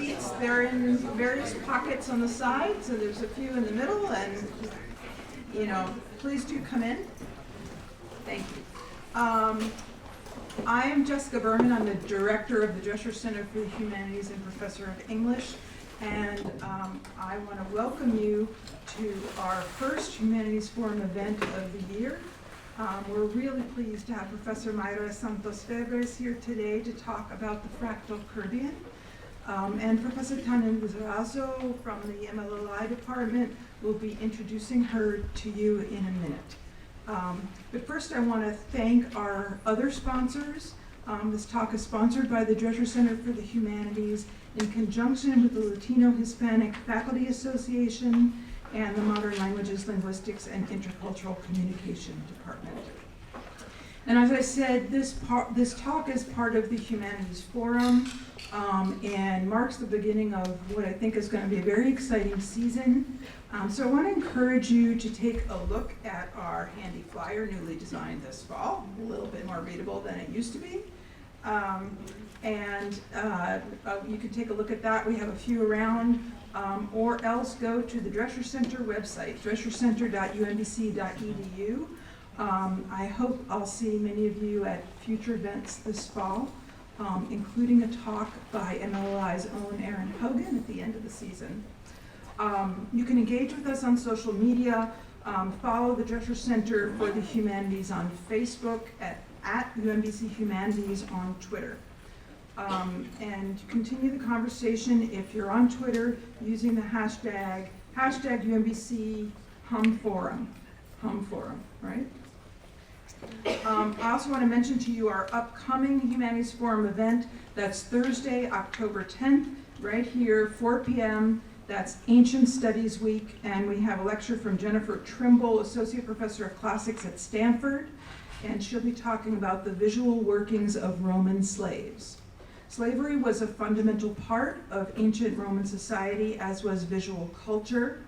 seats. They're in various pockets on the side, so there's a few in the middle, and please do come in. Thank you. I am Jessica Berman. I'm the director of the Drescher Center for the Humanities and professor of English, and I want to welcome you to our first Humanities Forum event of the year. We're really pleased to have Professor Mayra Santos-Febres here today to talk about the Fractal Caribbean. And Professor Tannen Lizarazo from the MLLI department will be introducing her to you in a minute. But first I want to thank our other sponsors. This talk is sponsored by the Drescher Center for the Humanities in conjunction with the Latino Hispanic Faculty Association and the Modern Languages, Linguistics, and Intercultural Communication Department. And as I said, this talk is part of the Humanities Forum and marks the beginning of what I think is going to be a very exciting season. So I want to encourage you to take a look at our handy flyer, newly designed this fall, a little bit more readable than it used to be. You can take a look at that. We have a few around. Or else go to the Drescher Center website, dreschercenter.umbc.edu. I hope I'll see many of you at future events this fall, including a talk by MLLI's own Erin Hogan at the end of the season. You can engage with us on social media. Follow the Drescher Center for the Humanities on Facebook, at UMBC Humanities on Twitter. And continue the conversation if you're on Twitter using the hashtag UMBC Hum Forum, right? I also want to mention to you our upcoming Humanities Forum event. That's Thursday, October 10th, right here, 4 p.m. That's Ancient Studies Week, and we have a lecture from Jennifer Trimble, Associate Professor of Classics at Stanford, and she'll be talking about the visual workings of Roman slaves. Slavery was a fundamental part of ancient Roman society, as was visual culture.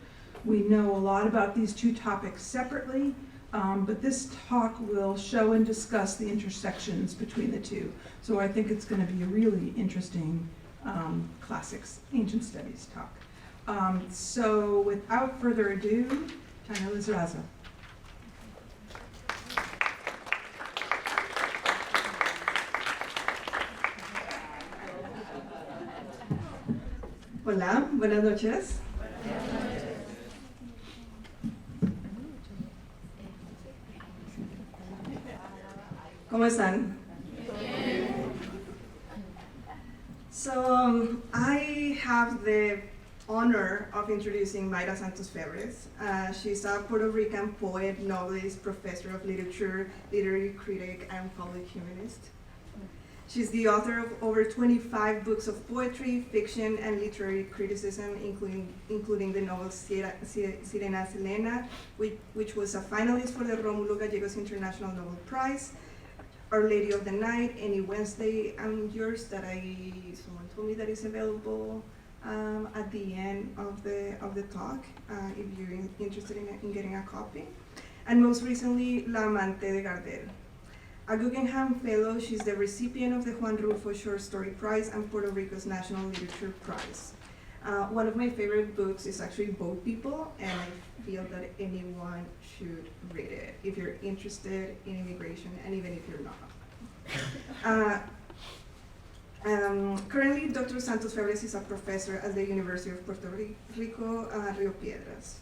We know a lot about these two topics separately, but this talk will show and discuss the intersections between the two. So I think it's going to be a really interesting classics, ancient studies talk. So without further ado, Tannen Lizarazo. Hola, buenas noches. ¿Cómo están? So I have the honor of introducing Mayra Santos-Febres. She's a Puerto Rican poet, novelist, professor of literature, literary critic, and public humanist. She's the author of over 25 books of poetry, fiction, and literary criticism, including the novel Sirena Selena, which was a finalist for the Rómulo Gallegos International Nobel Prize, Our Lady of the Night, Any Wednesday, and yours that someone told me that is available at the end of the talk, if you're interested in getting a copy. And most recently, La Amante de Gardel. A Guggenheim Fellow, she's the recipient of the Juan Rulfo Short Story Prize and Puerto Rico's National Literature Prize. One of my favorite books is actually Boat People, and I feel that anyone should read it if you're interested in immigration, and even if you're not. Currently, Dr. Santos-Febres is a professor at the University of Puerto Rico, Río Piedras.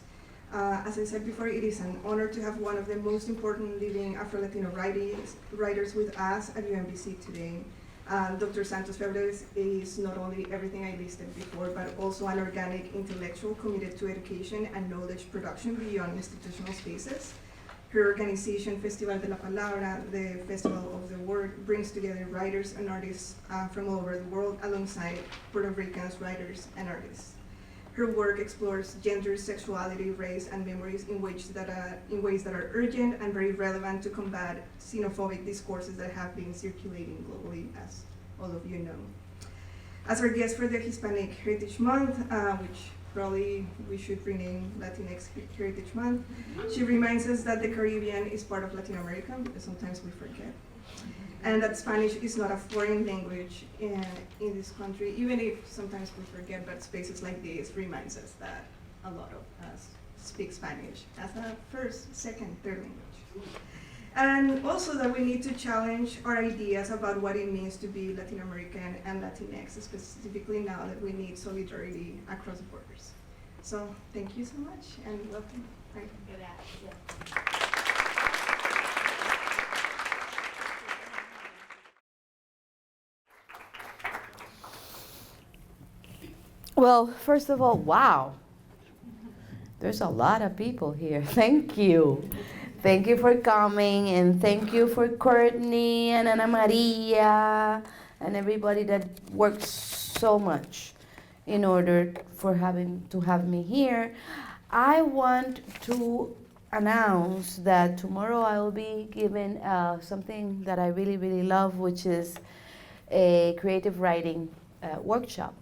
As I said before, it is an honor to have one of the most important living Afro-Latino writers with us at UMBC today. Dr. Santos-Febres is not only everything I listed before, but also an organic intellectual committed to education and knowledge production beyond institutional spaces. Her organization, Festival de la Palabra, the Festival of the Word, brings together writers and artists from all over the world alongside Puerto Ricans, writers, and artists. Her work explores gender, sexuality, race, and memories in ways that are urgent and very relevant to combat xenophobic discourses that have been circulating globally, as all of you know. As our guest for the Hispanic Heritage Month, which probably we should rename Latinx Heritage Month, she reminds us that the Caribbean is part of Latin America, because sometimes we forget. and that Spanish is not a foreign language in this country, even if sometimes we forget, but spaces like this reminds us that a lot of us speak Spanish as a first, second, third language. And also that we need to challenge our ideas about what it means to be Latin American and Latinx, specifically now that we need solidarity across borders. So thank you so much and welcome. Right. Well, first of all, wow. There's a lot of people here. Thank you. Thank you for coming, and thank you for Courtney and Ana Maria and everybody that worked so much in order for to have me here. I want to announce that tomorrow I will be giving something that I really, really love, which is a creative writing workshop.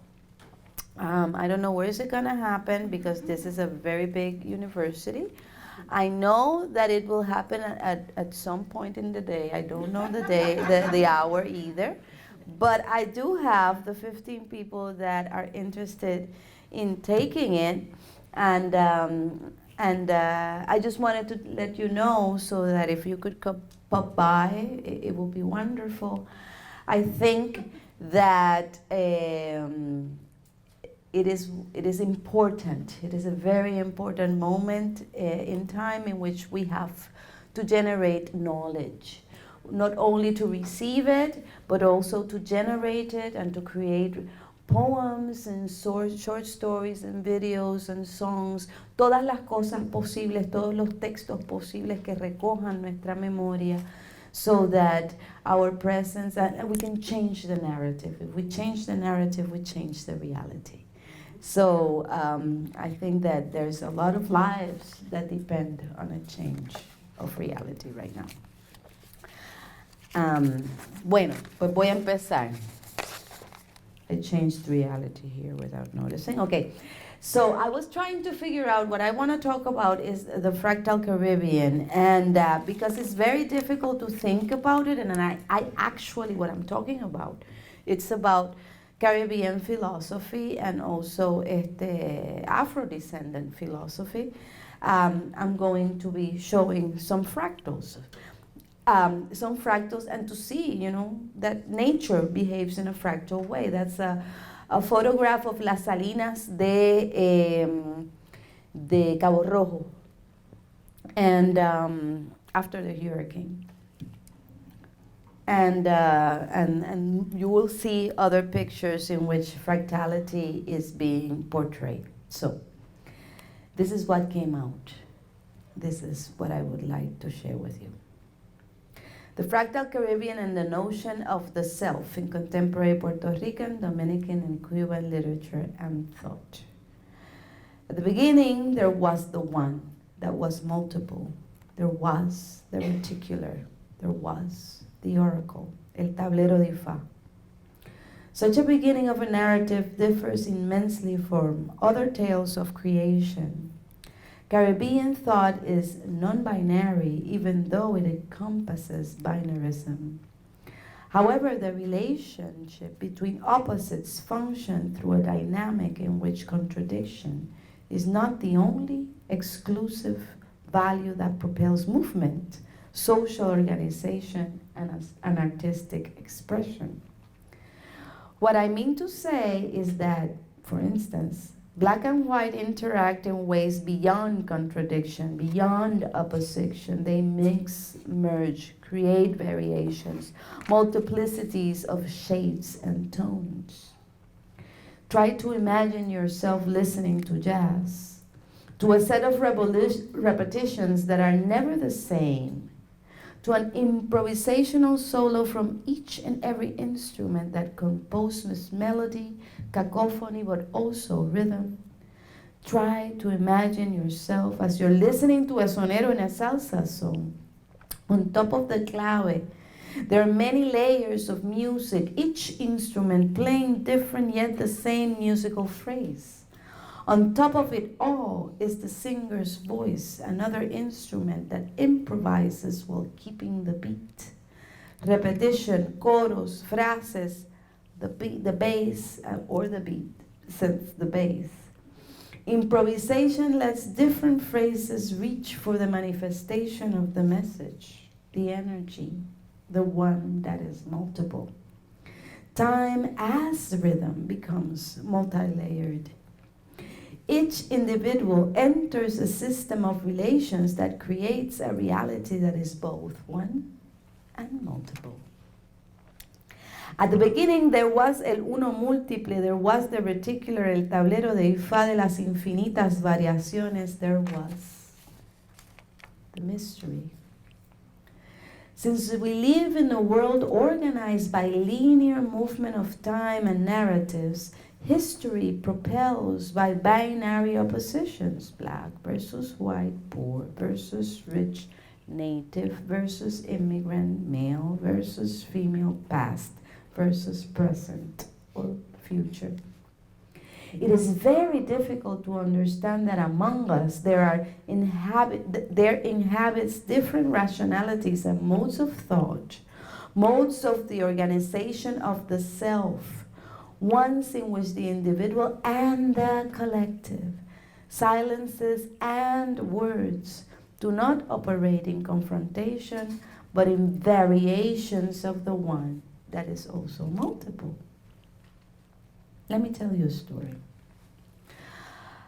I don't know where is it gonna happen because this is a very big university. I know that it will happen at some point in the day. I don't know the day, the hour either. But I do have the 15 people that are interested in taking it. And I just wanted to let you know so that if you could pop by, it will be wonderful. I think that it is important. It is a very important moment in time in which we have to generate knowledge, not only to receive it, but also to generate it and to create poems and short stories and videos and songs, todas las cosas posibles, todos los textos posibles que recojan nuestra memoria, so that our presence, and we can change the narrative. If we change the narrative, we change the reality. So I think that there's a lot of lives that depend on a change of reality right now. Bueno, pues voy a empezar. I changed reality here without noticing. Okay, so I was trying to figure out what I want to talk about is the Fractal Caribbean, and because it's very difficult to think about it, and I actually, what I'm talking about, it's about Caribbean philosophy and also Afro-descendant philosophy. I'm going to be showing some fractals. And to see, you know, that nature behaves in a fractal way. That's a photograph of las salinas de Cabo Rojo, and after the hurricane. And you will see other pictures in which fractality is being portrayed. So this is what came out. This is what I would like to share with you. The Fractal Caribbean and the notion of the self in contemporary Puerto Rican, Dominican, and Cuban literature and thought. At the beginning, there was the one that was multiple. There was the reticular. There was the oracle, el tablero de Ifá. Such a beginning of a narrative differs immensely from other tales of creation. Caribbean thought is non-binary, even though it encompasses binarism. However, the relationship between opposites function through a dynamic in which contradiction is not the only exclusive value that propels movement, social organization, and an artistic expression. What I mean to say is that, for instance, Black and white interact in ways beyond contradiction, beyond opposition. They mix, merge, create variations, multiplicities of shades and tones. Try to imagine yourself listening to jazz, to a set of repetitions that are never the same, to an improvisational solo from each and every instrument that composes melody, cacophony, but also rhythm. Try to imagine yourself as you're listening to a sonero in a salsa song. On top of the clave, there are many layers of music, each instrument playing different yet the same musical phrase. On top of it all is the singer's voice, another instrument that improvises while keeping the beat. repetition, choros, phrases, the bass or the beat, since the bass. Improvisation lets different phrases reach for the manifestation of the message, the energy, the one that is multiple. Time as rhythm becomes multi-layered. Each individual enters a system of relations that creates a reality that is both one and multiple. At the beginning there was el uno múltiple, there was the reticular, el tablero de Ifá de las infinitas variaciones, there was the mystery. Since we live in a world organized by linear movement of time and narratives, history propels by binary oppositions, black versus white, poor versus rich, native versus immigrant, male versus female, past versus present or future. It is very difficult to understand that among us there inhabits different rationalities and modes of thought, modes of the organization of the self, ones in which the individual and the collective, silences and words do not operate in confrontation, but in variations of the one that is also multiple. Let me tell you a story.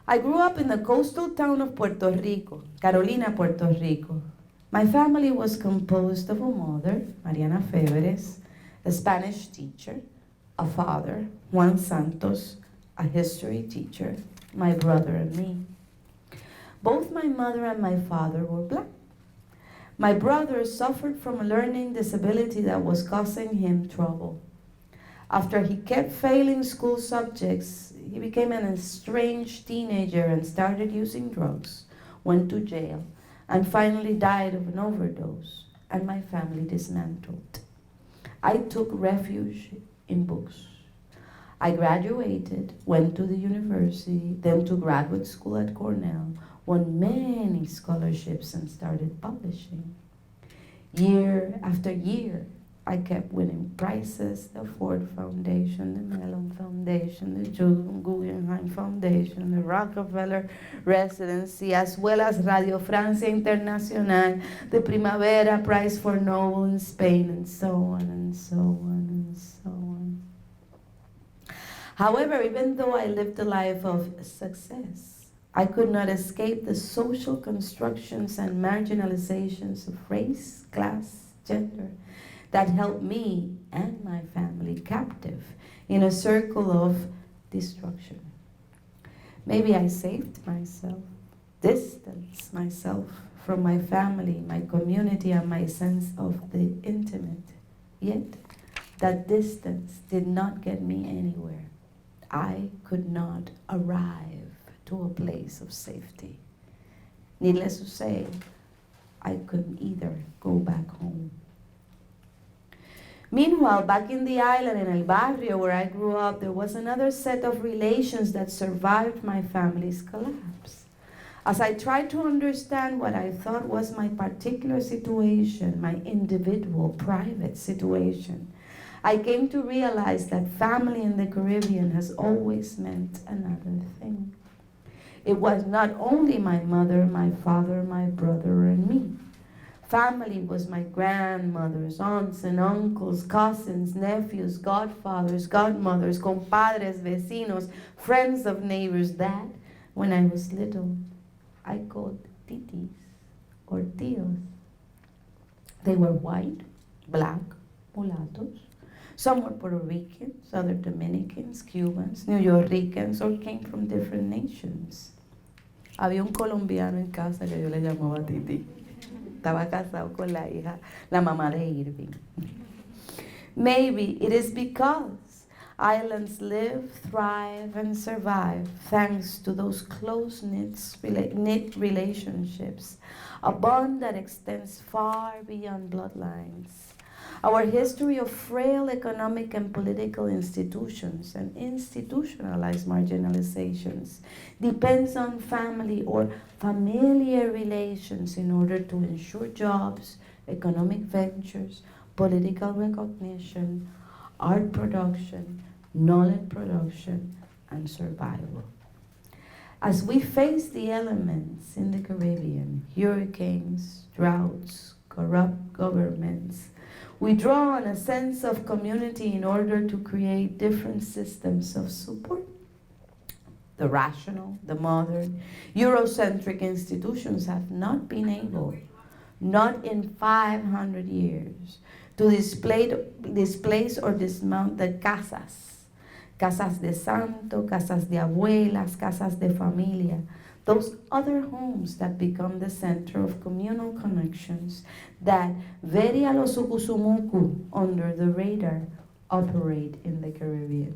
I grew up in the coastal town of Puerto Rico, Carolina, Puerto Rico. My family was composed of a mother, Mariana Febres, a Spanish teacher, a father, Juan Santos, a history teacher, my brother and me. Both my mother and my father were black. My brother suffered from a learning disability that was causing him trouble. After he kept failing school subjects, he became an estranged teenager and started using drugs, went to jail, and finally died of an overdose, and my family dismantled. I took refuge in books. I graduated, went to the university, then to graduate school at Cornell, won many scholarships and started publishing. Year after year, I kept winning prizes, the Ford Foundation, the Mellon Foundation, the Guggenheim Foundation, the Rockefeller Residency, as well as Radio Francia Internacional, the Primavera Prize for Novel in Spain, and so on and so on and so on. However, even though I lived a life of success, I could not escape the social constructions and marginalizations of race, class, gender, that held me and my family captive in a circle of destruction. Maybe I saved myself, distanced myself from my family, my community, and my sense of the intimate. Yet, that distance did not get me anywhere. I could not arrive to a place of safety. Needless to say, I couldn't either go back home. Meanwhile, back in the island, in El Barrio, where I grew up, there was another set of relations that survived my family's collapse. As I tried to understand what I thought was my particular situation, my individual, private situation, I came to realize that family in the Caribbean has always meant another thing. It was not only my mother, my father, my brother, and me. Family was my grandmothers, aunts and uncles, cousins, nephews, godfathers, godmothers, compadres, vecinos, friends of neighbors that, when I was little, I called titis or tios. They were white, black, mulattoes. Some were Puerto Ricans, other Dominicans, Cubans, New Yorkers, or came from different nations. Había un colombiano en casa que yo le llamaba Titi. Estaba casado con la hija, la mamá de Irving. Maybe it is because islands live, thrive, and survive thanks to those close-knit relationships, a bond that extends far beyond bloodlines. Our history of frail economic and political institutions and institutionalized marginalizations depends on family or familiar relations in order to ensure jobs, economic ventures, political recognition, art production, knowledge production, and survival. As we face the elements in the Caribbean, hurricanes, droughts, corrupt governments, we draw on a sense of community in order to create different systems of support. The rational, the modern, Eurocentric institutions have not been able, not in 500 years, to displace or dismount the casas de santo, casas de abuelas, casas de familia, those other homes that become the center of communal connections that very a lo sukusumuku, under the radar, operate in the Caribbean.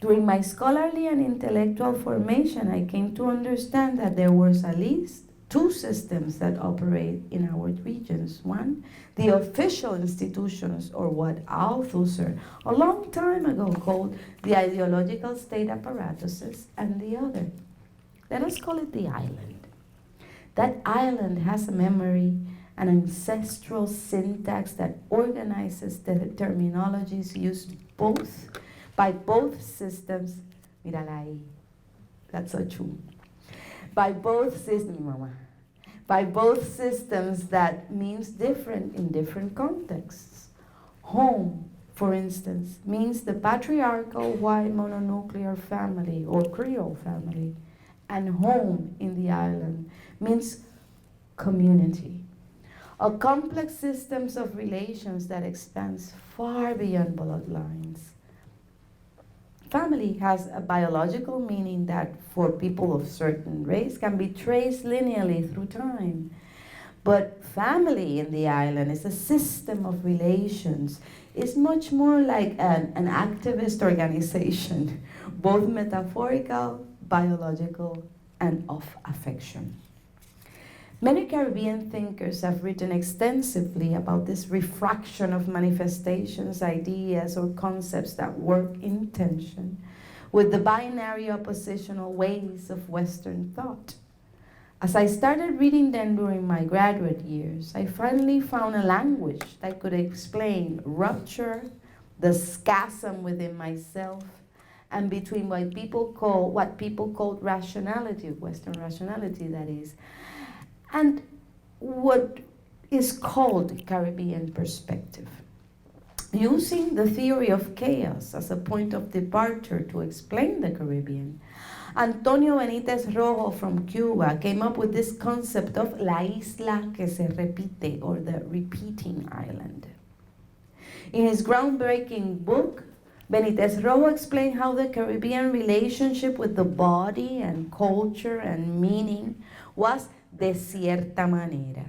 During my scholarly and intellectual formation, I came to understand that there was at least two systems that operate in our regions. One, the official institutions, or what Althusser a long time ago called the ideological state apparatuses, and the other, let us call it the island. That island has a memory, an ancestral syntax that organizes the terminologies used by both systems. Mírala ahí, that's so true. By both systems, mama. By both systems that means different in different contexts. Home, for instance, means the patriarchal white mononuclear family or Creole family. And home in the island means community. A complex systems of relations that expands far beyond bloodlines. Family has a biological meaning that for people of certain race can be traced linearly through time. But family in the island is a system of relations. It's much more like an activist organization, both metaphorical, biological, and of affection. Many Caribbean thinkers have written extensively about this refraction of manifestations, ideas, or concepts that work in tension with the binary oppositional ways of Western thought. As I started reading them during my graduate years, I finally found a language that could explain rupture, the schism within myself, and between what people called rationality, Western rationality that is, and what is called Caribbean perspective. Using the theory of chaos as a point of departure to explain the Caribbean, Antonio Benítez Rojo from Cuba came up with this concept of la isla que se repite, or the repeating island. In his groundbreaking book, Benítez Rojo explained how the Caribbean relationship with the body and culture and meaning was de cierta manera.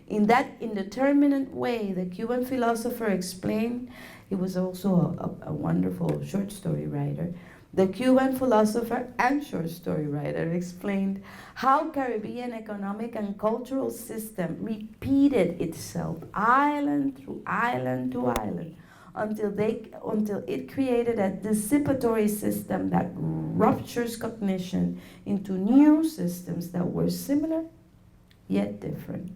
In that indeterminate way, the Cuban philosopher explained, he was also a wonderful short story writer, the Cuban philosopher and short story writer explained how Caribbean economic and cultural system repeated itself island through island to island until it created a dissipatory system that ruptures cognition into new systems that were similar yet different.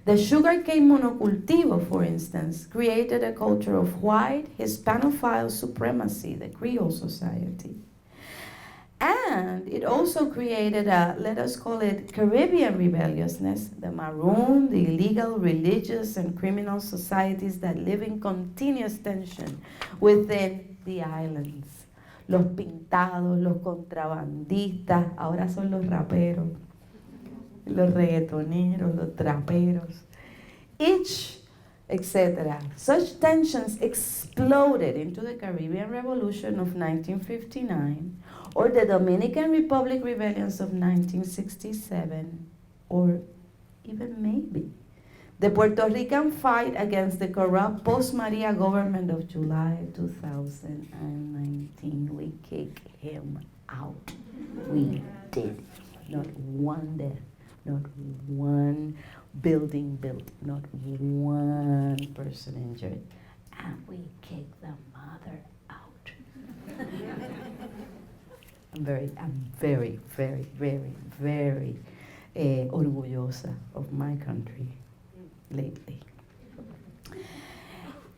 The sugarcane monocultivo, for instance, created a culture of white Hispanophile supremacy, the Creole society. And it also created a, let us call it, Caribbean rebelliousness, the maroon, the illegal, religious, and criminal societies that live in continuous tension within the islands. Los pintados, los contrabandistas, ahora son los raperos, los reggaetoneros, los traperos, each, etc. Such tensions exploded into the Caribbean Revolution of 1959, or the Dominican Republic rebellions of 1967, or even maybe the Puerto Rican fight against the corrupt post-Maria government of July 2019. We kicked him out. We did. Not one death. Not one building built, not one person injured, and we kicked the mother out. I'm very, very, very orgullosa of my country. lately.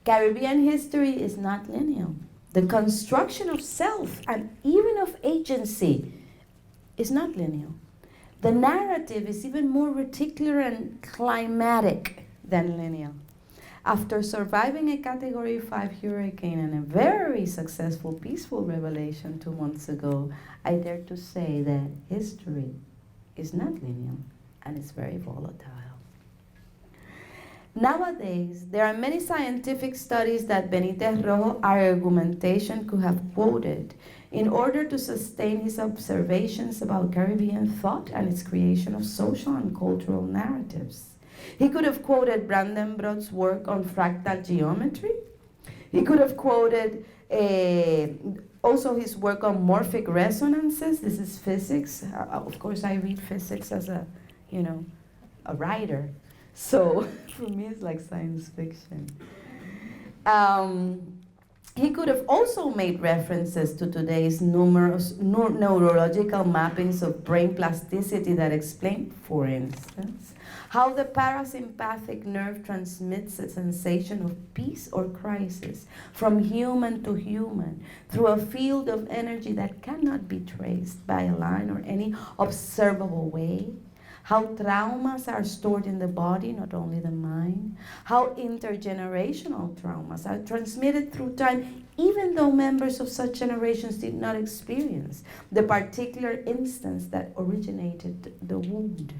Caribbean history is not linear. The construction of self and even of agency is not linear. The narrative is even more reticular and climatic than linear. After surviving a Category 5 hurricane and a very successful peaceful revelation 2 months ago, I dare to say that history is not linear and it's very volatile. Nowadays, there are many scientific studies that Benitez Rojo argumentation could have quoted in order to sustain his observations about Caribbean thought and its creation of social and cultural narratives. He could have quoted Brandenburg's work on fractal geometry. He could have quoted also his work on morphic resonances. This is physics. Of course, I read physics as a writer. So for me, it's like science fiction. He could have also made references to today's numerous neurological mappings of brain plasticity that explain, for instance, how the parasympathetic nerve transmits a sensation of peace or crisis from human to human through a field of energy that cannot be traced by a line or any observable way. How traumas are stored in the body, not only the mind. How intergenerational traumas are transmitted through time, even though members of such generations did not experience the particular instance that originated the wound.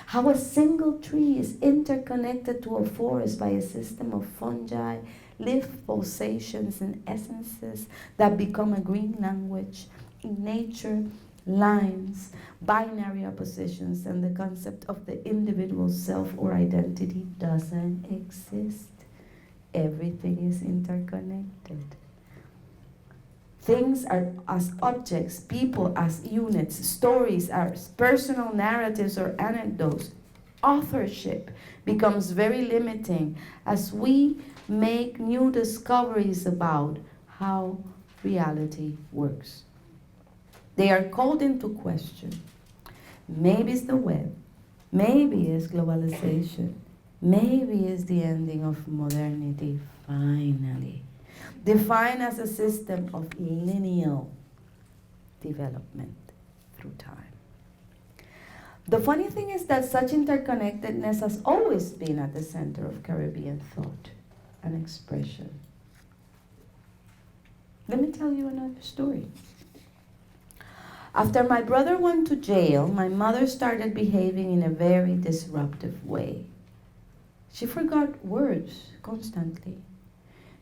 How a single tree is interconnected to a forest by a system of fungi, leaf pulsations and essences that become a green language. In nature, lines, binary oppositions, and the concept of the individual self or identity doesn't exist. Everything is interconnected. Things are as objects, people as units, stories as personal narratives or anecdotes. Authorship becomes very limiting as we make new discoveries about how reality works. They are called into question. Maybe it's the web, maybe it's globalization, maybe it's the ending of modernity, finally. Defined as a system of lineal development through time. The funny thing is that such interconnectedness has always been at the center of Caribbean thought and expression. Let me tell you another story. After my brother went to jail, my mother started behaving in a very disruptive way. She forgot words constantly.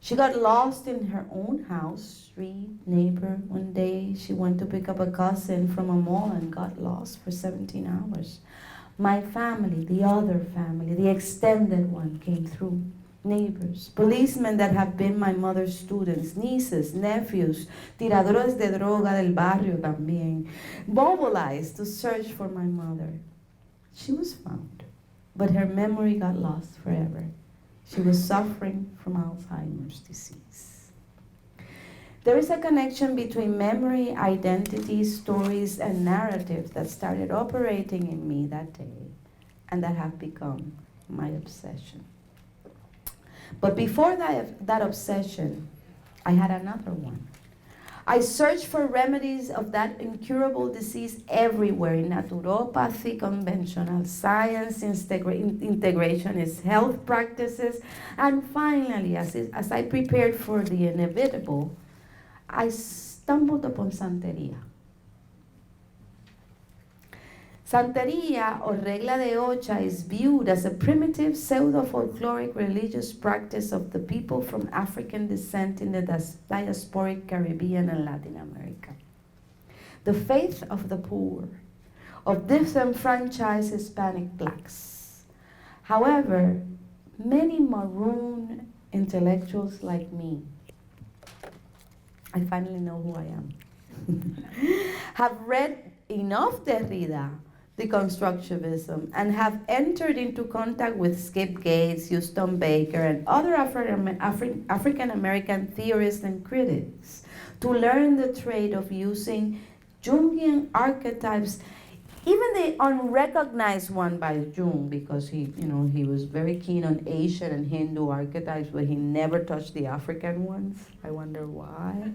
She got lost in her own house, street, neighbor. One day she went to pick up a cousin from a mall and got lost for 17 hours. My family, the other family, the extended one came through. Neighbors, policemen that have been my mother's students, nieces, nephews, tiradores de droga del barrio también, mobilized to search for my mother. She was found, but her memory got lost forever. She was suffering from Alzheimer's disease. There is a connection between memory, identity, stories, and narratives that started operating in me that day and that have become my obsession. But before that obsession, I had another one. I searched for remedies of that incurable disease everywhere, in naturopathy, conventional science, integrationist health practices, and finally, as I prepared for the inevitable, I stumbled upon Santeria. Santeria, or regla de ocha, is viewed as a primitive pseudo-folkloric religious practice of the people from African descent in the diasporic Caribbean and Latin America. The faith of the poor, of disenfranchised Hispanic blacks. However, many maroon intellectuals like me, I finally know who I am, have read enough Derrida, deconstructivism, and have entered into contact with Skip Gates, Houston Baker, and other African American theorists and critics to learn the trade of using Jungian archetypes Even the unrecognized one by Jung, because he was very keen on Asian and Hindu archetypes, but he never touched the African ones. I wonder why.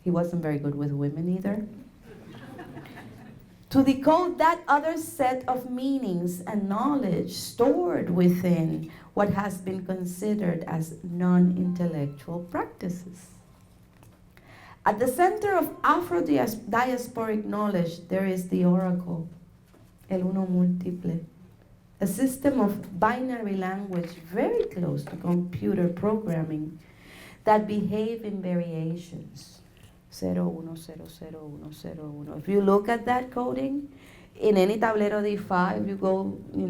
He wasn't very good with women either. To decode that other set of meanings and knowledge stored within what has been considered as non-intellectual practices. At the center of Afro-diasporic knowledge, there is the oracle, el uno múltiple, a system of binary language very close to computer programming that behave in variations. 0, 1, 0, 0, 1, 0, 1. If you look at that coding, in any tablero D5, you go, you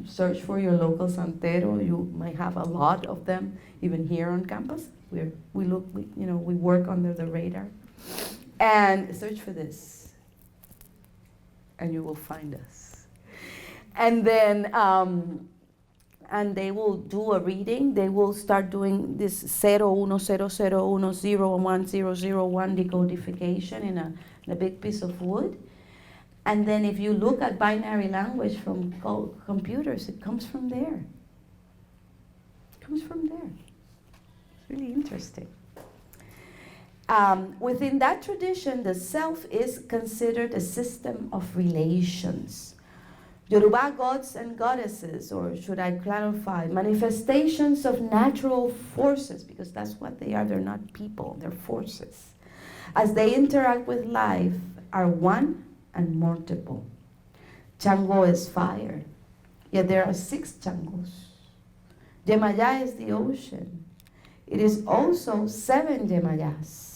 search for your local santero, you might have a lot of them, even here on campus. We work under the radar. And search for this, and you will find us. And then, and they will do a reading. They will start doing this 0, 1, 0, 0, 1, 0, 1, 0, 0, 1 decodification in a big piece of wood. And then if you look at binary language from computers, it comes from there. It comes from there. It's really interesting. Within that tradition, the self is considered a system of relations. Yoruba gods and goddesses, or should I clarify, manifestations of natural forces, because that's what they are. They're not people, they're forces. As they interact with life, are one and multiple. Chango is fire, yet there are 6 Changos. Yemaya is the ocean. It is also 7 Yemayas.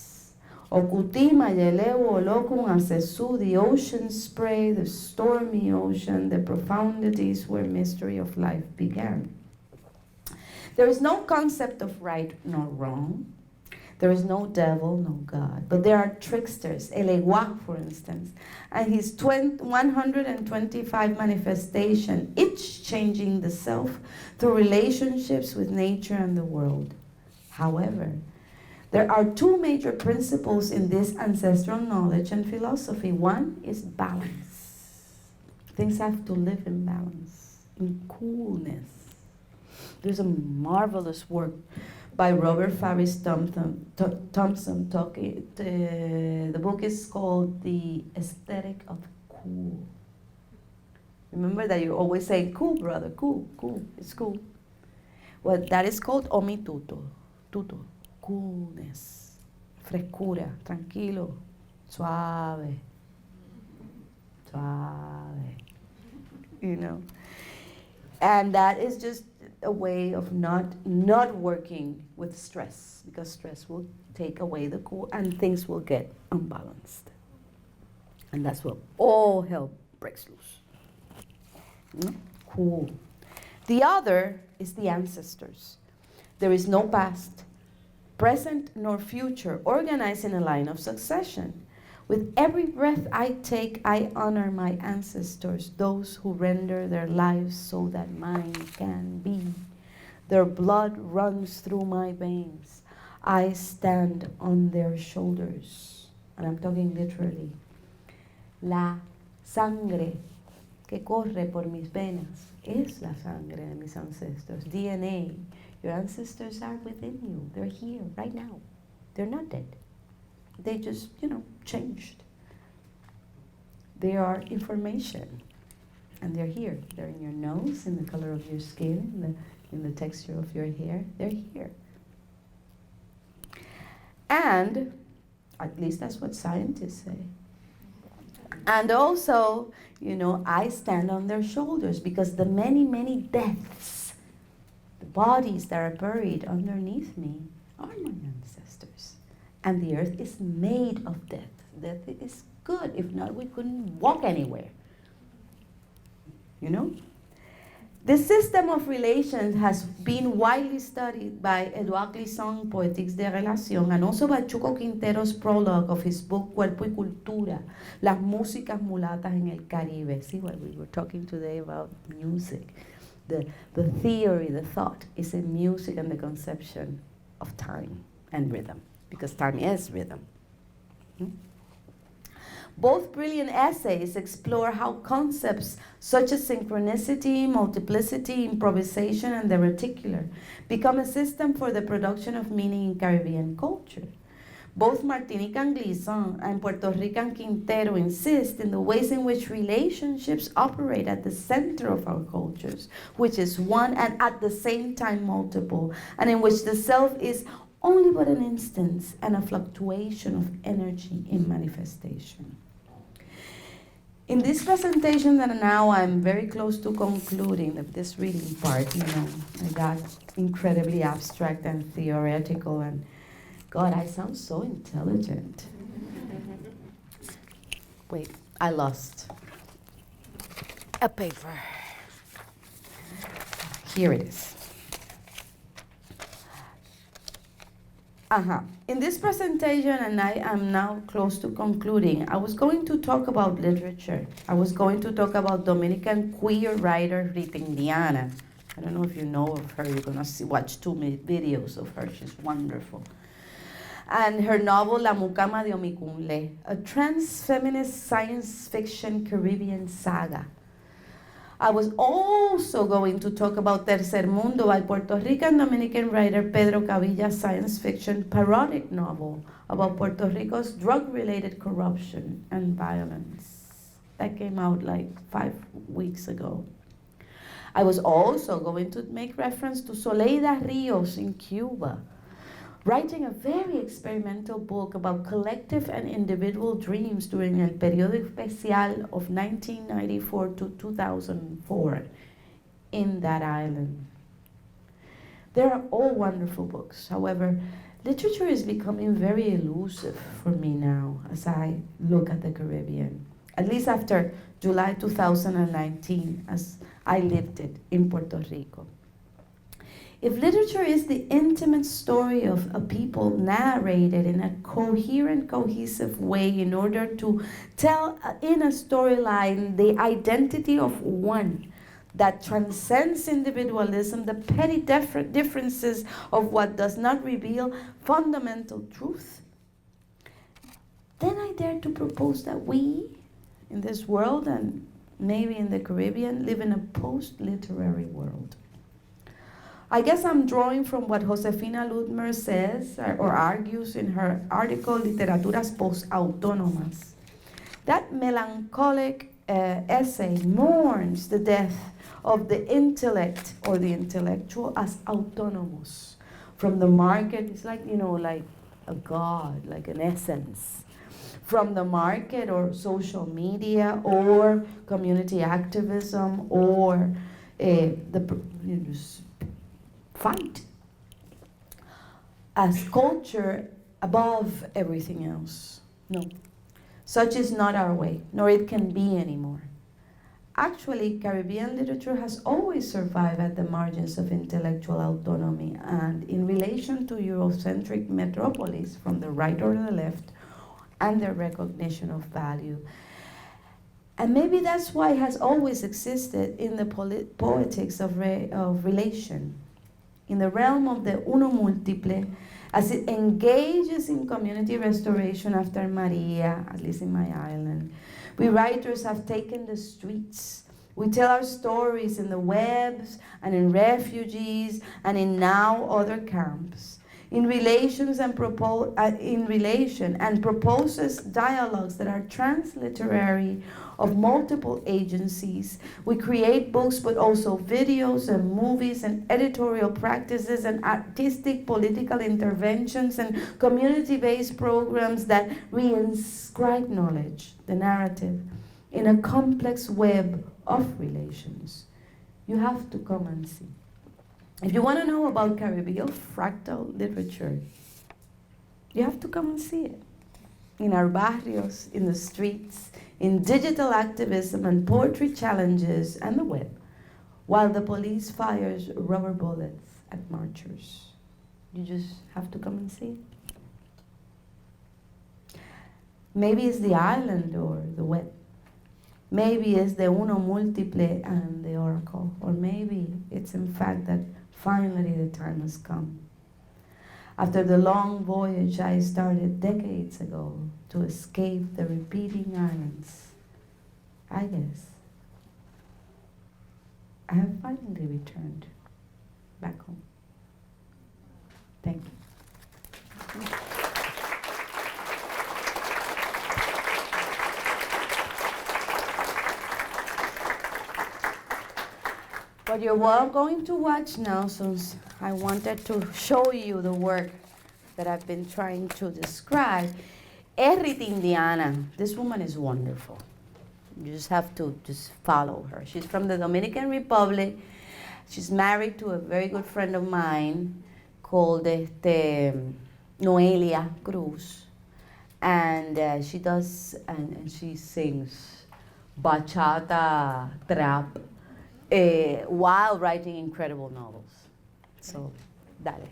Okutima, Yelewo, Olokun, Asesu, the ocean spray, the stormy ocean, the profundities where mystery of life began. There is no concept of right nor wrong. There is no devil, no God. But there are tricksters, Elegua, for instance, and his 125 manifestation, each changing the self through relationships with nature and the world. However, there are 2 major principles in this ancestral knowledge and philosophy. One is balance. Things have to live in balance, in coolness. There's a marvelous work by Robert Farris Thompson. The book is called The Aesthetic of Cool. Remember that you always say, cool, brother, cool, it's cool. Well, that is called omituto, tuto. Coolness, frescura, tranquilo, suave, And that is just a way of not working with stress, because stress will take away the cool and things will get unbalanced. And that's what all hell breaks loose. Cool. The other is the ancestors. There is no past, present nor future, organized in a line of succession. With every breath I take, I honor my ancestors, those who render their lives so that mine can be. Their blood runs through my veins. I stand on their shoulders. And I'm talking literally. La sangre que corre por mis venas es la sangre de mis ancestros. DNA. Your ancestors are within you. They're here right now. They're not dead. They just, changed. They are information. And they're here. They're in your nose, in the color of your skin, in the texture of your hair. They're here. And, at least that's what scientists say. And also, I stand on their shoulders because the many, many deaths, the bodies that are buried underneath me are my ancestors. And the earth is made of death. Death is good. If not, we couldn't walk anywhere. The system of relations has been widely studied by Édouard Glissant, Poétiques de Relación, and also by Chuco Quintero's prologue of his book Cuerpo y Cultura, Las Músicas Mulatas en el Caribe. See what we were talking today about music. The theory, the thought is in music and the conception of time and rhythm, because time is rhythm. Both brilliant essays explore how concepts such as synchronicity, multiplicity, improvisation, and the reticular become a system for the production of meaning in Caribbean culture. Both Martinican Glissant and Puerto Rican Quintero insist in the ways in which relationships operate at the center of our cultures, which is one and at the same time multiple, and in which the self is only but an instance and a fluctuation of energy in manifestation. In this presentation that now I'm very close to concluding of this reading part, I got incredibly abstract and theoretical, and God, I sound so intelligent. Wait, I lost a paper. Here it is. In this presentation, and I am now close to concluding, I was going to talk about literature. I was going to talk about Dominican queer writer Rita Indiana. I don't know if you know of her. You're going to watch 2 videos of her. She's wonderful. And her novel, La Mucama de Omicumle, a trans-feminist science fiction Caribbean saga. I was also going to talk about Tercer Mundo, by Puerto Rican Dominican writer Pedro Cabiya's science fiction parodic novel about Puerto Rico's drug-related corruption and violence. That came out like 5 weeks ago. I was also going to make reference to Soleida Ríos in Cuba, writing a very experimental book about collective and individual dreams during El Periodo Especial of 1994 to 2004 in that island. They are all wonderful books. However, literature is becoming very elusive for me now as I look at the Caribbean, at least after July 2019, as I lived it in Puerto Rico. If literature is the intimate story of a people narrated in a coherent, cohesive way in order to tell in a storyline the identity of one that transcends individualism, the petty differences of what does not reveal fundamental truth, then I dare to propose that we, in this world and maybe in the Caribbean, live in a post-literary world. I guess I'm drawing from what Josefina Ludmer says or argues in her article, Literaturas Post-Autónomas. That melancholic essay mourns the death of the intellect or the intellectual as autonomous from the market. It's like, like a god, like an essence. From the market or social media or community activism or fight as culture above everything else. No, such is not our way, nor it can be anymore. Actually, Caribbean literature has always survived at the margins of intellectual autonomy, and in relation to Eurocentric metropolis from the right or the left, and their recognition of value. And maybe that's why it has always existed in the poetics of relation, in the realm of the uno multiple, as it engages in community restoration after Maria, at least in my island. We writers have taken the streets. We tell our stories in the webs and in refugees and in now other camps. In relation and proposes dialogues that are transliterary of multiple agencies. We create books, but also videos and movies and editorial practices and artistic political interventions and community-based programs that reinscribe knowledge, the narrative, in a complex web of relations. You have to come and see. If you want to know about Caribbean fractal literature, you have to come and see it. In our barrios, in the streets, in digital activism and poetry challenges and the web, while the police fires rubber bullets at marchers. You just have to come and see it. Maybe it's the island or the web. Maybe it's the uno multiple and the oracle. Or maybe it's in fact that finally the time has come. After the long voyage I started decades ago to escape the repeating islands, I guess I have finally returned back home. Thank you. What you're all going to watch now, since I wanted to show you the work that I've been trying to describe, Rita Indiana. This woman is wonderful. You just have to just follow her. She's from the Dominican Republic. She's married to a very good friend of mine called Noelia Cruz. And she does, and she sings bachata, trap, while writing incredible novels. So, dale.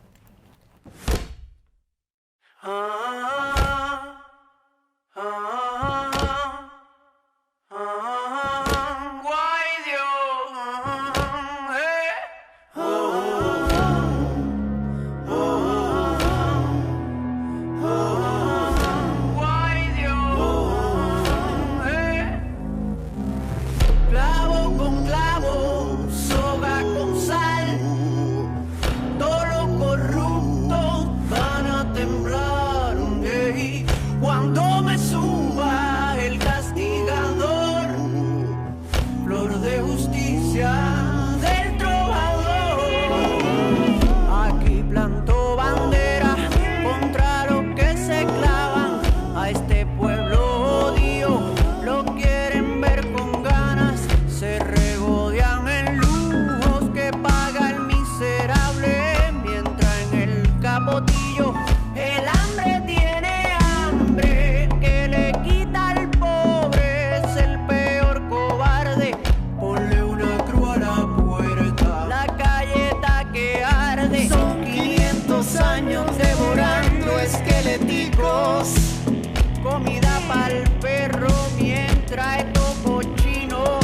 Comida pa'l perro mientras estos cochinos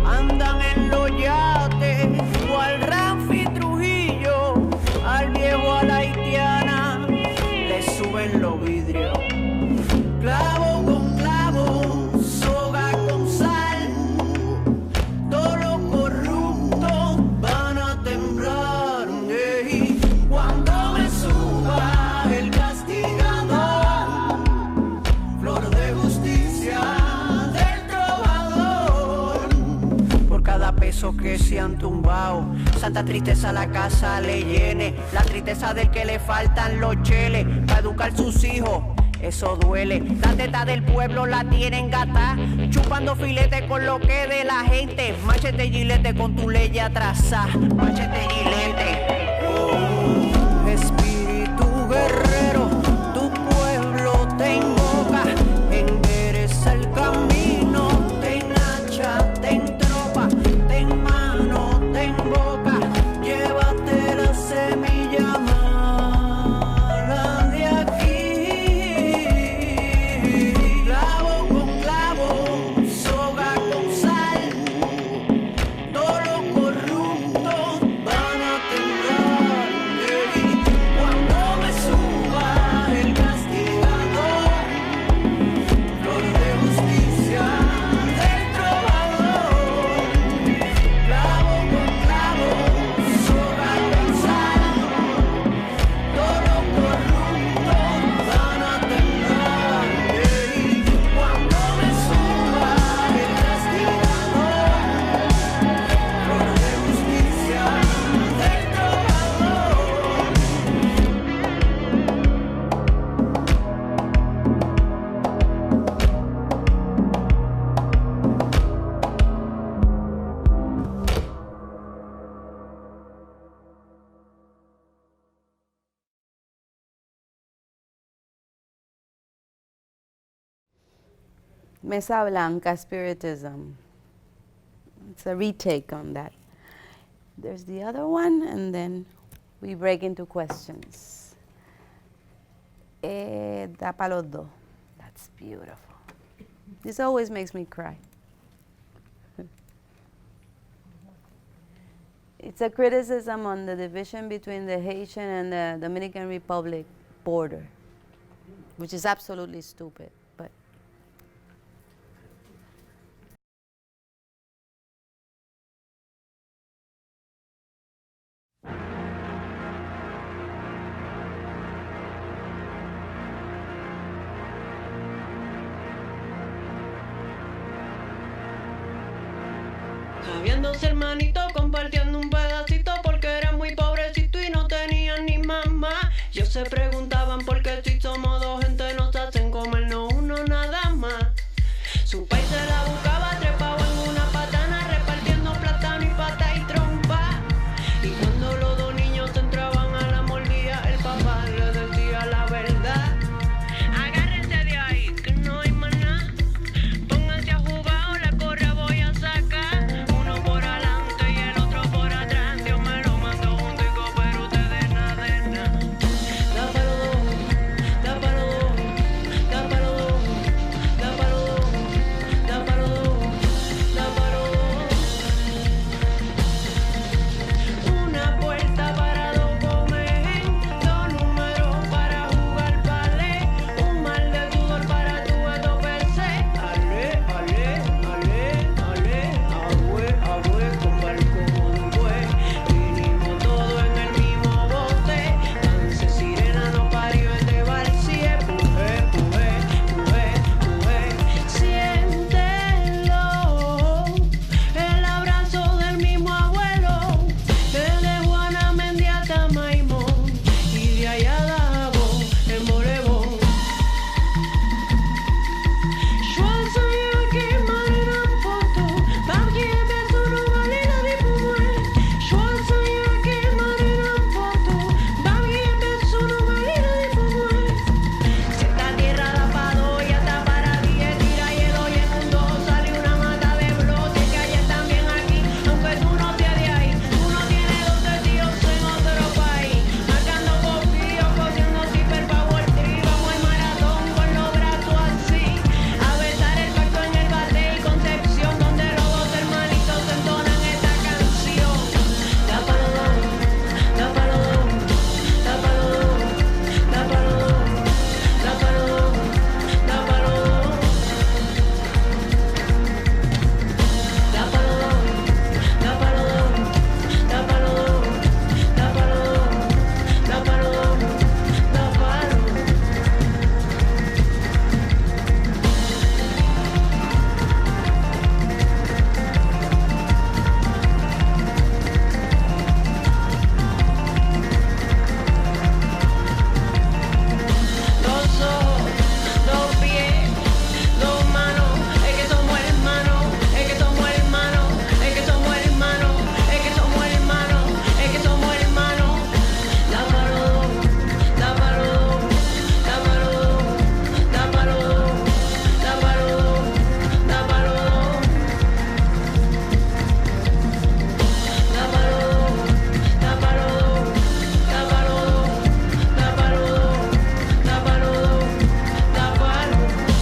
andan en los yates, o al Ramfi Trujillo, al viejo a la haitiana, le suben los vidrios. Clavo con clavo, soga con sal, todos los corruptos van a temblar. Cuando me suba el castigador, flor de justicia del trovador. Por cada peso que se han tumbado, santa tristeza la casa le llene. La tristeza del que le faltan los cheles para educar sus hijos. Eso duele, la teta del pueblo la tienen gata, chupando filete con lo que de la gente. Machete y gilete con tu ley atrasada, machete y gilete. Espíritu guerrero, tu pueblo te invoca, endereza el camino, ten hacha, ten tropa, ten mano, ten boca, llévate la semilla mala de aquí. Clavo con clavo, soga con sal, todos los corruptos van a temblar. Cuando me suba el castigador, flor de justicia del trovador. Clavo con clavo, soga con sal, todos los corruptos van a temblar. Cuando me suba el castigador, flor de justicia del trovador. Mesa Blanca, Spiritism. It's a retake on that. There's the other one, and then we break into questions. Da pa los dos. That's beautiful. This always makes me cry. It's a criticism on the division between the Haitian and the Dominican Republic border, which is absolutely stupid. But Habían dos hermanitos compartiendo un pedacito porque eran muy pobrecitos y no tenían ni mamá. Ellos se preguntaban por qué si somos dos gente nos hacen comernos uno nada más. Su país se la buscaba trepado en una patana repartiendo plátano y pata y trompa. Y cuando los dos niños entraban a la mordida el papá le decía la verdad. Agárrense de ahí que no hay más nada. Pónganse a jugar o la correa voy a sacar. Uno por adelante y el otro por atrás. Dios me lo mandó juntico pero ustedes nada de nada. Da para los dos, da para los dos, da para los dos, da para los dos, da para los dos, da para los dos. Una puerta para dos comer, dos números para jugar palé, un mal de sudor para tu entorpecer. Ale, ale, ale, ale, agüe, comer como un buey. Vinimos todos en el mismo bote, danse sirena no parió el de Barcie. Puje, puje, puje, puje, siéntelo, el abrazo del mismo abuelo, el de Juana Mendiata Maimón, y de allá Dabo, el Morebón. Schwarza y aquí marinan foto, Baggy beso no vale la de Pumue. Schwarza y aquí marinan foto, Baggy beso no vale la de Pumue. Si esta tierra da pa' dos y hasta para 10, tira hielo y en un dos sale una mata de bloques que hay también aquí. Aunque tú no seas de ahí, uno tiene 12 tíos en otro país. Marcando confío, cogiendo zipper power tree. Vamos al maratón con los brazos así. A besar el pacto en el bate y Concepción, donde los dos hermanitos entonan esta canción. Da pa' los dos, da pa' los dos, da pa' los dos, da pa' los dos, da pa' los dos, da pa' los dos. Da pa' los dos, da pa' los dos, da pa' los dos, da pa' los dos, da pa' los dos, da pa' los dos. Dos ojos, dos pies, dos manos, es que somos hermanos, es que somos hermanos, es que somos hermanos, es que somos hermanos, es que somos hermanos. Da pa' los dos, da pa' los dos, da pa' los dos, da pa' los dos, da pa' los dos, da pa' los dos. Da pa' los dos, da pa' los dos, da pa' los dos, da pa' los dos, da pa' los dos, da pa' los dos.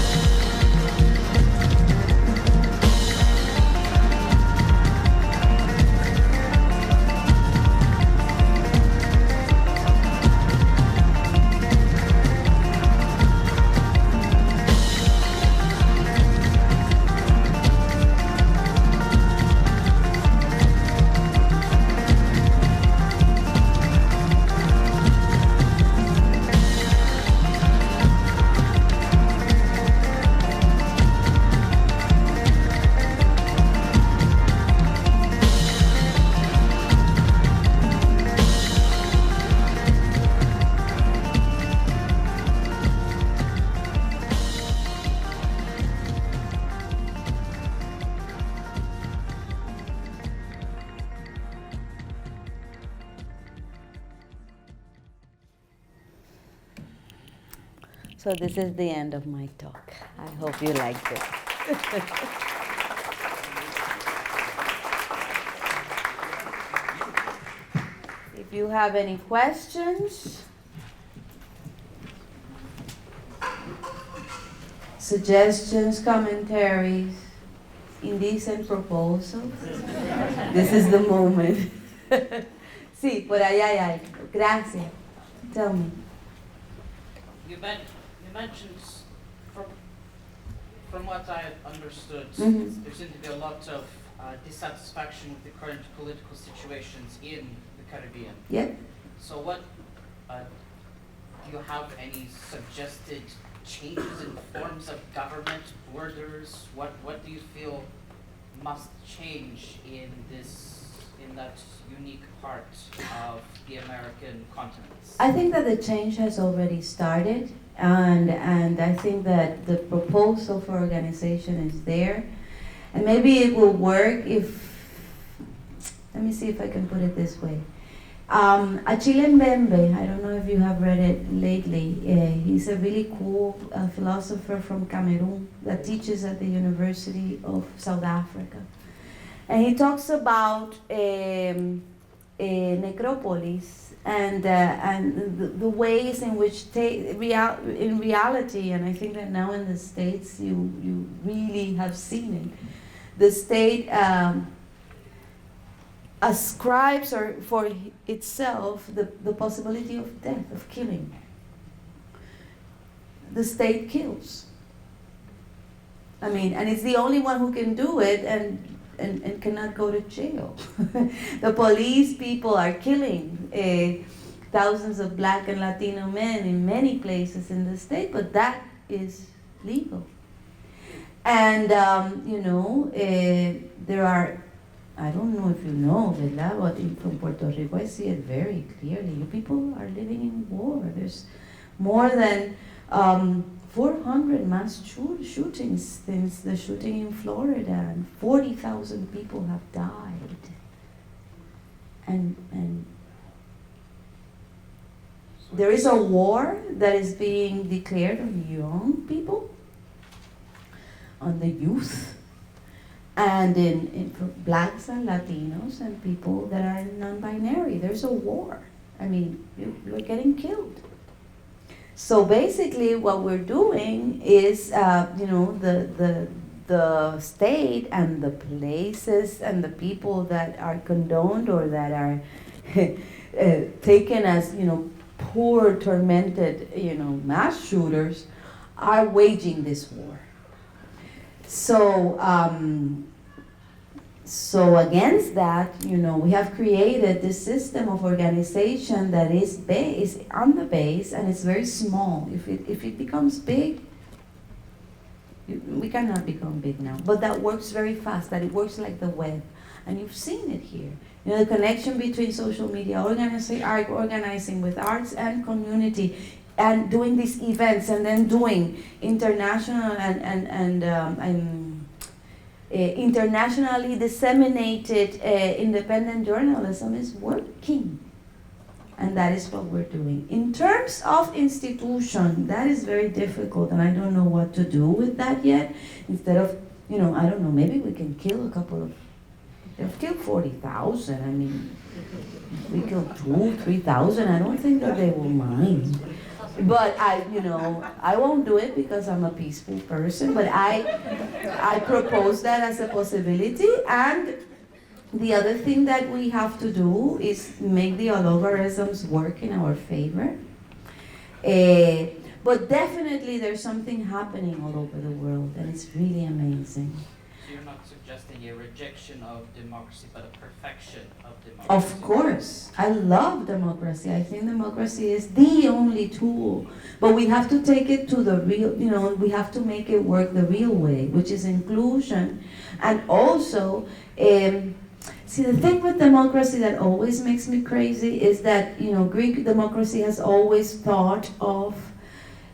so this is the end of my talk. I hope you liked it. If you have any questions, suggestions, commentaries, indecent proposals, this is the moment. Sí, por allá hay algo. Gracias. Tell me. You mentioned, from what I understood, Mhm. there seemed to be a lot of dissatisfaction with the current political situations in the Caribbean. Yep. So what, do you have any suggested changes in forms of government, borders? What do you feel must change in that unique part of the American continent? I think that the change has already started, and I think that the proposal for organization is there, and maybe it will work if, let me see if I can put it this way. Achille Mbembe, I don't know if you have read it lately, he's a really cool philosopher from Cameroon that teaches at the University of South Africa. And he talks about necropolis and the ways in which in reality, and I think that now in the States you really have seen it, the state ascribes for itself the possibility of death, of killing. The state kills. I mean, and it's the only one who can do it and cannot go to jail. The police people are killing thousands of black and Latino men in many places in the state, but that is legal. And, there are, I don't know if you know, ¿verdad? But from Puerto Rico, I see it very clearly. You people are living in war. There's more than 400 mass shootings since the shooting in Florida, and 40,000 people have died. And there is a war that is being declared on young people, on the youth, and in blacks and Latinos and people that are non-binary. There's a war. I mean, you're getting killed. So basically what we're doing is, the state and the places and the people that are condoned or that are taken as, poor, tormented, mass shooters are waging this war. So, so against that, we have created this system of organization that is based on the base, and it's very small. If it becomes big, we cannot become big now. But that works very fast. That it works like the web, and you've seen it here. The connection between social media, organizing with arts and community, and doing these events, and then doing international and internationally disseminated independent journalism is working. And that is what we're doing. In terms of institution, that is very difficult, and I don't know what to do with that yet. Instead of, I don't know, maybe we can kill a couple of, they've killed 40,000. I mean, we killed 2,000, 3,000. I don't think that they will mind. But I won't do it because I'm a peaceful person, but I propose that as a possibility. And the other thing that we have to do is make the logarithms work in our favor. But definitely there's something happening all over the world, and it's really amazing. So you're not suggesting a rejection of democracy, but a perfection of democracy? Of course. I love democracy. I think democracy is the only tool. But we have to take it to the real, we have to make it work the real way, which is inclusion. And also, see, the thing with democracy that always makes me crazy is that, Greek democracy has always thought of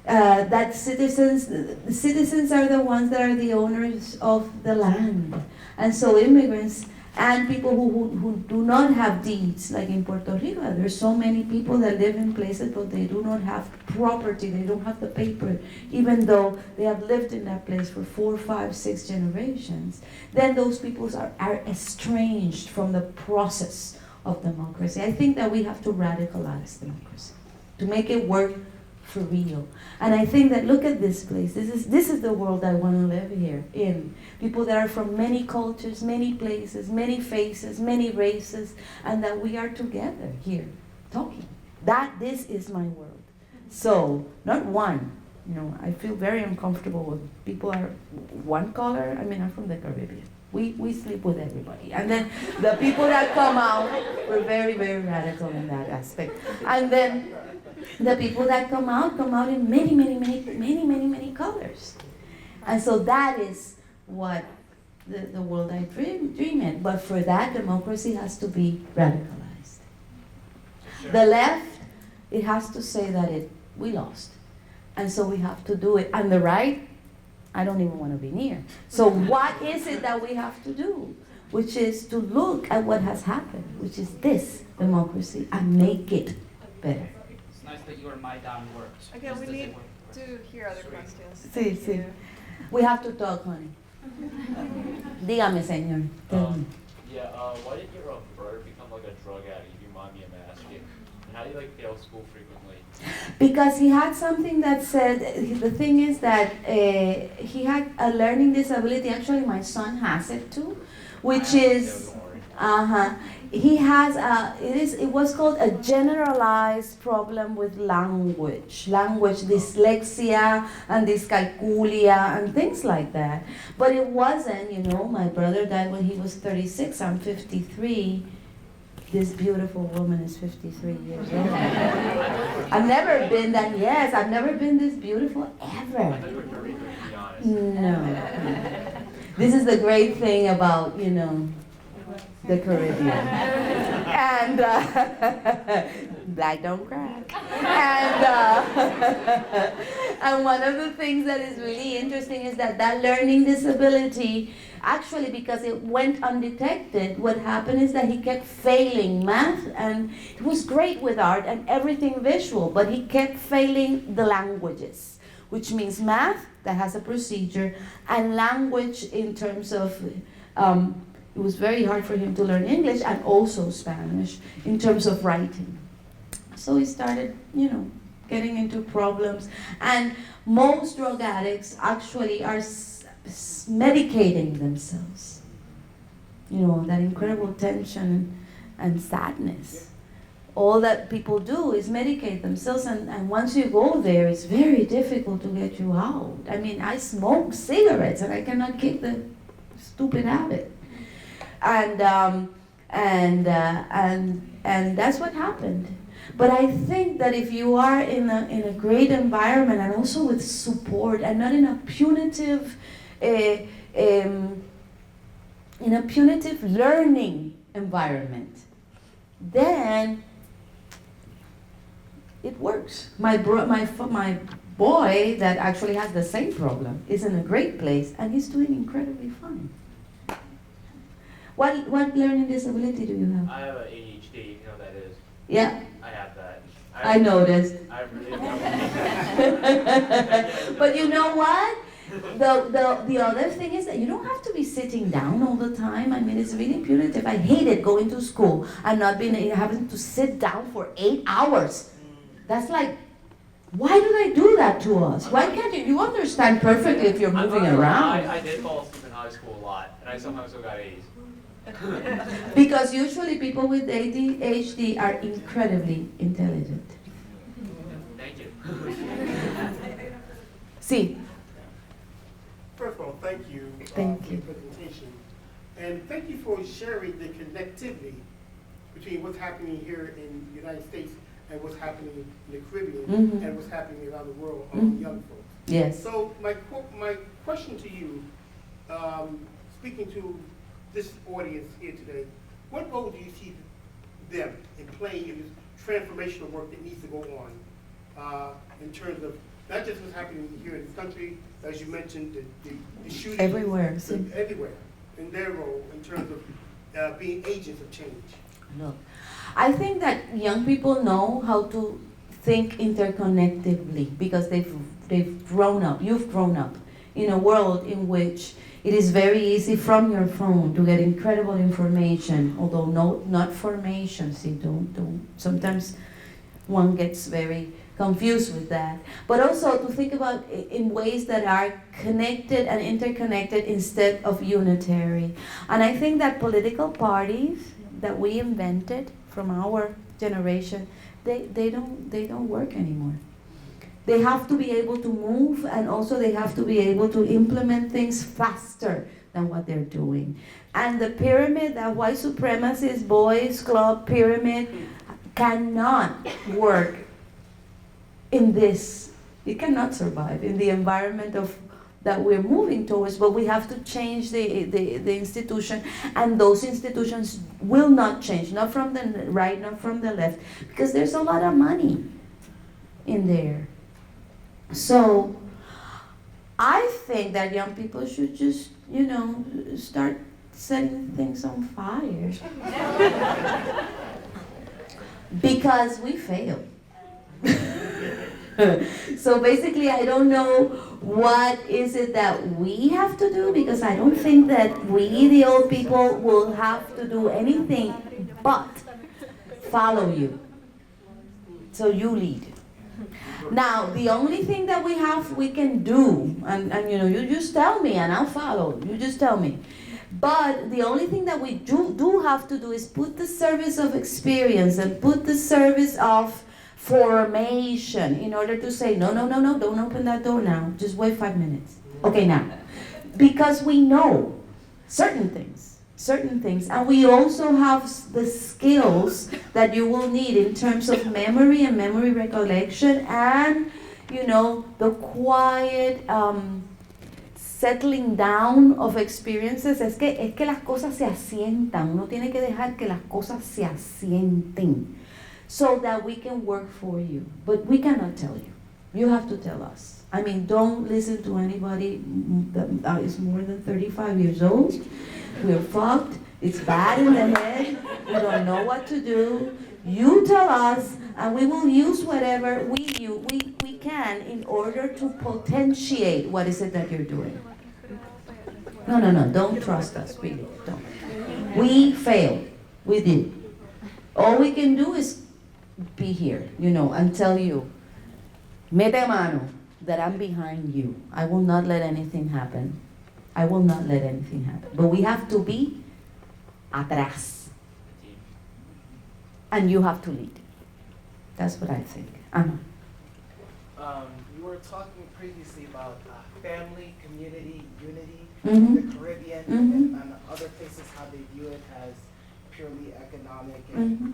that citizens are the ones that are the owners of the land. And so immigrants and people who do not have deeds, like in Puerto Rico, there's so many people that live in places but they do not have property, they don't have the paper, even though they have lived in that place for 4, 5, 6 generations. Then those people are estranged from the process of democracy. I think that we have to radicalize democracy to make it work for real. And I think that, look at this place. This is the world I want to live here in. People that are from many cultures, many places, many faces, many races, and that we are together here talking. This is my world. So, not one. You know, I feel very uncomfortable when people are one color. I mean, I'm from the Caribbean. We sleep with everybody. And then the people that come out, we're very, very radical in that aspect. And then the people that come out in many, many, many, many, many, many colors. And so that is what the world I dream in. But for that, democracy has to be radicalized. Sure. The left, it has to say that we lost. And so we have to do it. And the right, I don't even want to be near. So what is it that we have to do? Which is to look at what has happened, which is this democracy, and make it better. It's nice that your Maidan worked. Okay, Just we as it need worked. to hear other questions. Sí, sí. We have to talk, honey. Dígame, señor. Tell me. Why did your brother become like a drug addict, if you mind me asking? And how do you fail school frequently? Because he had something that said, the thing is that he had a learning disability. Actually, my son has it too, which is, he has it was called a generalized problem with language dyslexia and dyscalculia and things like that. But it wasn't, my brother died when he was 36, I'm 53. This beautiful woman is 53 years old. I've never been this beautiful ever. I thought you were very good, to be honest. No. This is the great thing about, the Caribbean. And black don't crack. And one of the things that is really interesting is that learning disability, actually, because it went undetected, what happened is that he kept failing math, and he was great with art and everything visual, but he kept failing the languages, which means math, that has a procedure, and language in terms of, it was very hard for him to learn English and also Spanish in terms of writing. So he started, getting into problems. And most drug addicts actually are medicating themselves. That incredible tension and sadness. All that people do is medicate themselves, and once you go there, it's very difficult to get you out. I mean, I smoke cigarettes and I cannot kick the stupid habit. And that's what happened. But I think that if you are in a great environment, and also with support, and not in a punitive learning environment, then it works. My boy that actually has the same problem is in a great place, and he's doing incredibly fine. What learning disability do you have? I have ADHD, you know what that is? Yeah. I have that. I noticed. I really But you know what? The other thing is that you don't have to be sitting down all the time. I mean, it's really punitive. I hated going to school and having to sit down for 8 hours. That's like, why do they do that to us? Why can't you understand perfectly if you're moving around? I did fall asleep in high school a lot, and I sometimes still got A's. Because usually people with ADHD are incredibly intelligent. Thank you. See. First of all, thank you Thank for you. the presentation. And thank you for sharing the connectivity between what's happening here in the United States and what's happening in the Caribbean and what's happening around the world among young folks. Yes. So my question to you, speaking to this audience here today, what role do you see them in playing in this transformational work that needs to go on in terms of not just what's happening here in this country, as you mentioned, the shootings Everywhere. everywhere, in their role in terms of being agents of change? Look, I think that young people know how to think interconnectively because they've grown up. You've grown up in a world in which it is very easy from your phone to get incredible information, although not formation. See, don't. Sometimes one gets very confused with that. But also to think about in ways that are connected and interconnected instead of unitary. And I think that political parties that we invented from our generation, they don't work anymore. They have to be able to move, and also they have to be able to implement things faster than what they're doing. And the pyramid, that white supremacist boys club pyramid, cannot work in this. It cannot survive in the environment that we're moving towards, but we have to change the institution, and those institutions will not change, not from the right, not from the left, because there's a lot of money in there. So I think that young people should just, start setting things on fire. Because we fail. So basically, I don't know what is it that we have to do, because I don't think that we, the old people, will have to do anything but follow you. So you lead. Now, the only thing that we can do, and you just tell me and I'll follow. You just tell me. But the only thing that we do have to do is put the service of experience and put the service of formation in order to say, no, don't open that door now. Just wait 5 minutes. Okay, now. Because we know certain things, and we also have the skills that you will need in terms of memory and memory recollection, and, the quiet settling down of experiences. Es que las cosas se asientan. Uno tiene que dejar que las cosas se asienten, so that we can work for you. But we cannot tell you. You have to tell us. I mean, don't listen to anybody that is more than 35 years old. We're fucked. It's bad in the head. We don't know what to do. You tell us, and we will use whatever we can in order to potentiate what is it that you're doing. No, don't trust us, really, don't. We failed. We did. All we can do is be here, and tell you, mete mano, that I'm behind you. I will not let anything happen. I will not let anything happen. But we have to be atrás. And you have to lead. That's what I think. You were talking previously about family, community, unity Mhm. in the Caribbean and other places, how they view it as purely economic and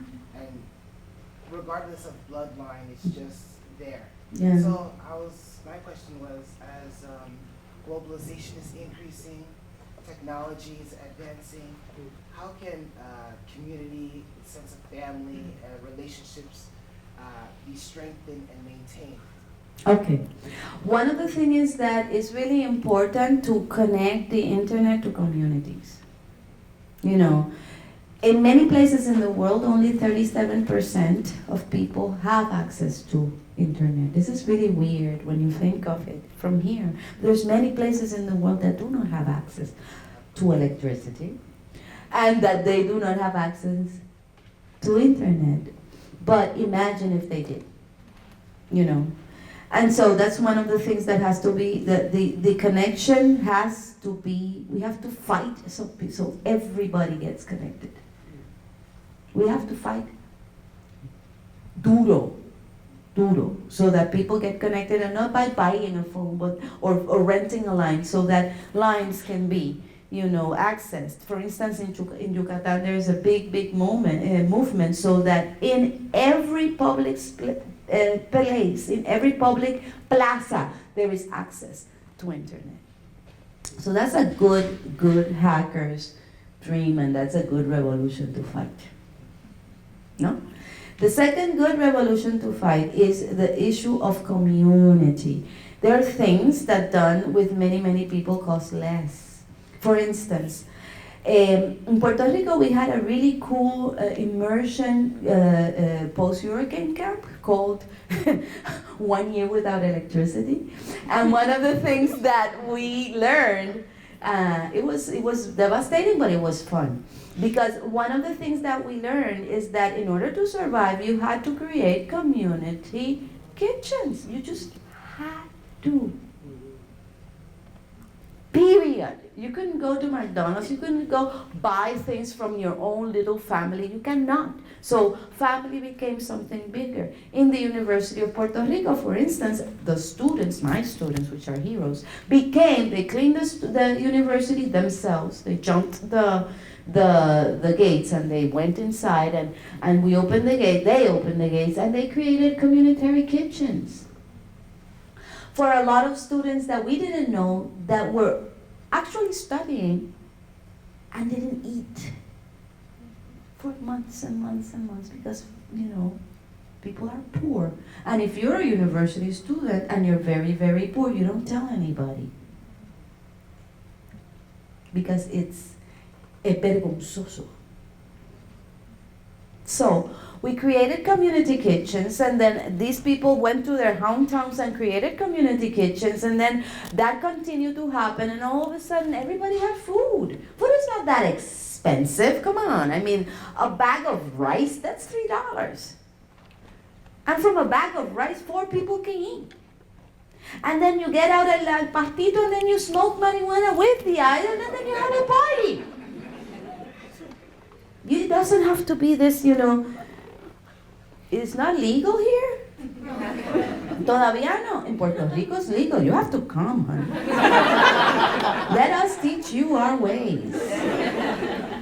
regardless of bloodline, it's just there. Yeah. So my question was, as globalization is increasing, technology is advancing, how can community, sense of family, relationships be strengthened and maintained? Okay. One of the things is that it's really important to connect the internet to communities. In many places in the world, only 37% of people have access to internet. This is really weird when you think of it from here. There's many places in the world that do not have access to electricity, and that they do not have access to internet. But imagine if they did, And so that's one of the things that has to be, the connection has to be, we have to fight so everybody gets connected. We have to fight duro, so that people get connected, and not by buying a phone, but or renting a line, so that lines can be, accessed. For instance, in Yucatan, there is a big movement, so that in every public place, in every public plaza, there is access to internet. So that's a good hacker's dream, and that's a good revolution to fight. No? The second good revolution to fight is the issue of community. There are things that done with many people cost less. For instance, in Puerto Rico, we had a really cool immersion post-hurricane camp called 1 Year Without Electricity. And one of the things that we learned, it was devastating, but it was fun. Because one of the things that we learned is that in order to survive, you had to create community kitchens. You just had to. Period. You couldn't go to McDonald's. You couldn't go buy things from your own little family. You cannot. So family became something bigger. In the University of Puerto Rico, for instance, the students, my students, which are heroes, they cleaned the university themselves. They jumped the gates and they went inside and we opened the gate. They opened the gates and they created communitary kitchens. For a lot of students that we didn't know that were actually studying and didn't eat for months and months and months because, people are poor. And if you're a university student and you're very, very poor, you don't tell anybody. Because it's vergonzoso. So, we created community kitchens, and then these people went to their hometowns and created community kitchens, and then that continued to happen, and all of a sudden everybody had food. Food is not that expensive, come on. I mean, a bag of rice, that's $3. And from a bag of rice, 4 people can eat. And then you get out el pastito, and then you smoke marijuana with the island, and then you have a party. It doesn't have to be this, It's not legal here? Todavía no. In Puerto Rico it's legal. You have to come, honey. Let us teach you our ways.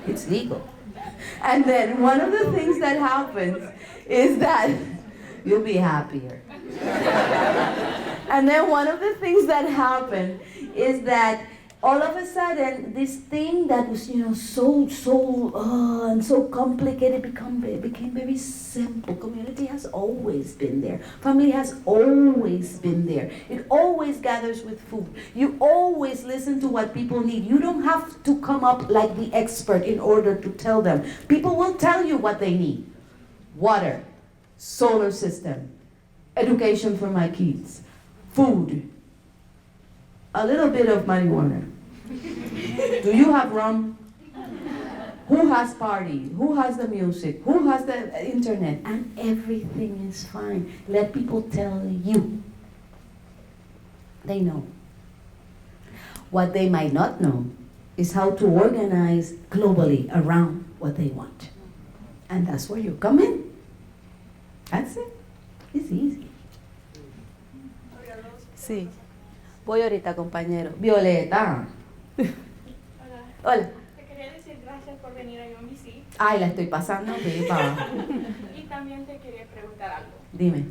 It's legal. And then one of the things that happens is that you'll be happier. And then one of the things that happen is that all of a sudden, this thing that was, so complicated became very simple. Community has always been there. Family has always been there. It always gathers with food. You always listen to what people need. You don't have to come up like the expert in order to tell them. People will tell you what they need. Water, solar system, education for my kids, food, a little bit of marijuana. Do you have rum? Who has party? Who has the music? Who has the internet? And everything is fine. Let people tell you. They know. What they might not know is how to organize globally around what they want. And that's where you come in. That's it. It's easy. Sí. Voy ahorita, compañero. Violeta. Hola. Te quería decir gracias por venir a UMBC. Ay, la estoy pasando pipa. Y también te quería preguntar algo. Dime.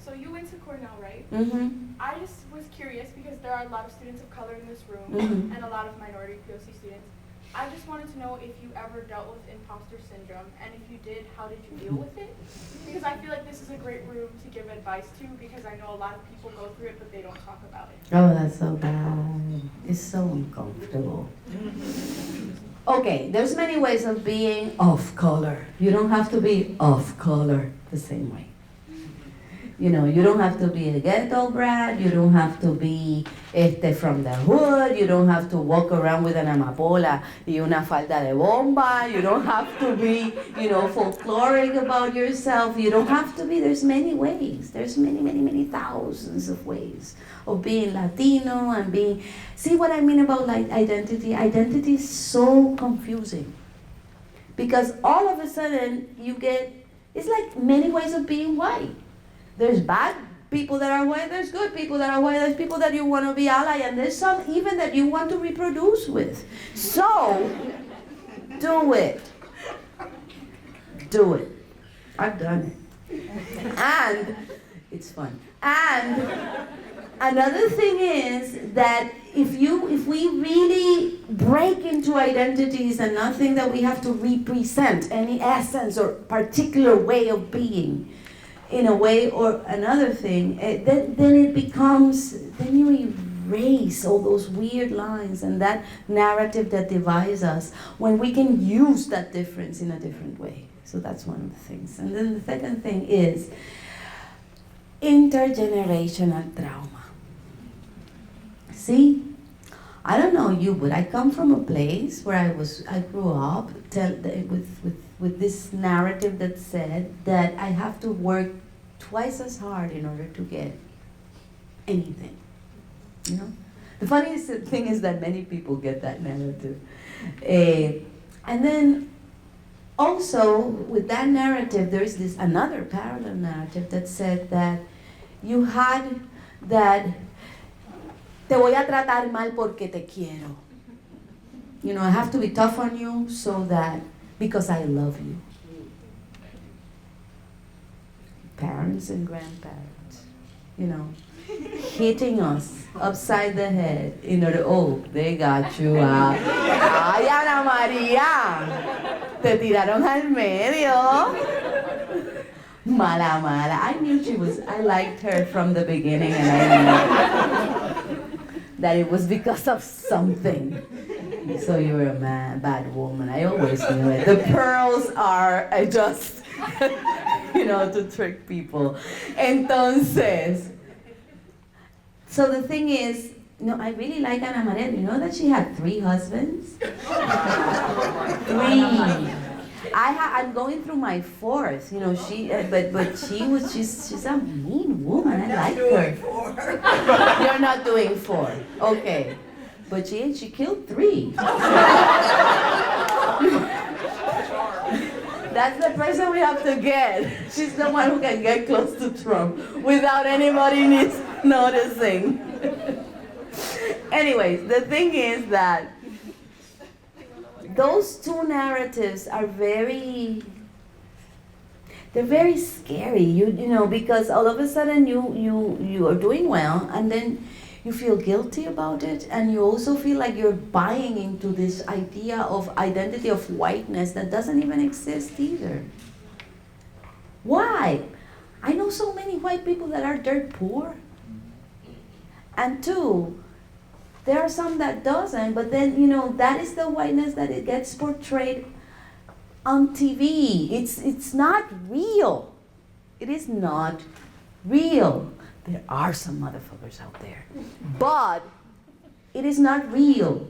So you went to Cornell, right? Mm-hmm. I just was curious because there are a lot of students of color in this room Mhm. and a lot of minority POC students. I just wanted to know if you ever dealt with imposter syndrome, and if you did, how did you deal with it? Because I feel like this is a great room to give advice to, because I know a lot of people go through it, but they don't talk about it. Oh, that's so bad. It's so uncomfortable. Okay, there's many ways of being off color. You don't have to be off color the same way. You don't have to be a ghetto brat, you don't have to be from the hood, you don't have to walk around with an amapola y una falda de bomba, you don't have to be, folkloric about yourself, you don't have to be, there's many ways, there's many thousands of ways of being Latino and being, see what I mean about identity? Identity is so confusing because all of a sudden it's like many ways of being white. There's bad people that are white, there's good people that are white, there's people that you want to be ally, and there's some even that you want to reproduce with. So, do it. Do it. I've done it. And it's fun. And another thing is that if we really break into identities and not think that we have to represent any essence or particular way of being, in a way or another thing, then it becomes, then you erase all those weird lines and that narrative that divides us when we can use that difference in a different way. So that's one of the things. And then the second thing is intergenerational trauma. See, I don't know you, but I come from a place where I grew up with this narrative that said that I have to work twice as hard in order to get anything, you know? The funniest thing is that many people get that narrative. And then also with that narrative, there's this another parallel narrative that said that you had that te voy a tratar mal porque te quiero. You know, I have to be tough on you so that, because I love you. Parents and grandparents, you know, hitting us upside the head in order, oh, they got you. Ay, Ana María, te tiraron al medio. Mala, mala. I knew I liked her from the beginning, and I knew that it was because of something. So you were a bad woman. I always knew it. The pearls are just, you know, to trick people. Entonces, so the thing is, no, I really like Ana Maria. You know that she had 3 husbands? 3. I'm going through my 4th. You know, she's a mean woman. I like her. You're not doing 4. Okay. But she killed 3. That's the person we have to get. She's the one who can get close to Trump without anybody noticing. Anyways, the thing is that those 2 narratives are very scary. You know, because all of a sudden you are doing well, and then you feel guilty about it, and you also feel like you're buying into this idea of identity of whiteness that doesn't even exist either. Why? I know so many white people that are dirt poor. And 2, there are some that doesn't, but then, you know, that is the whiteness that it gets portrayed on TV. It's not real. It is not real. There are some motherfuckers out there, but it is not real.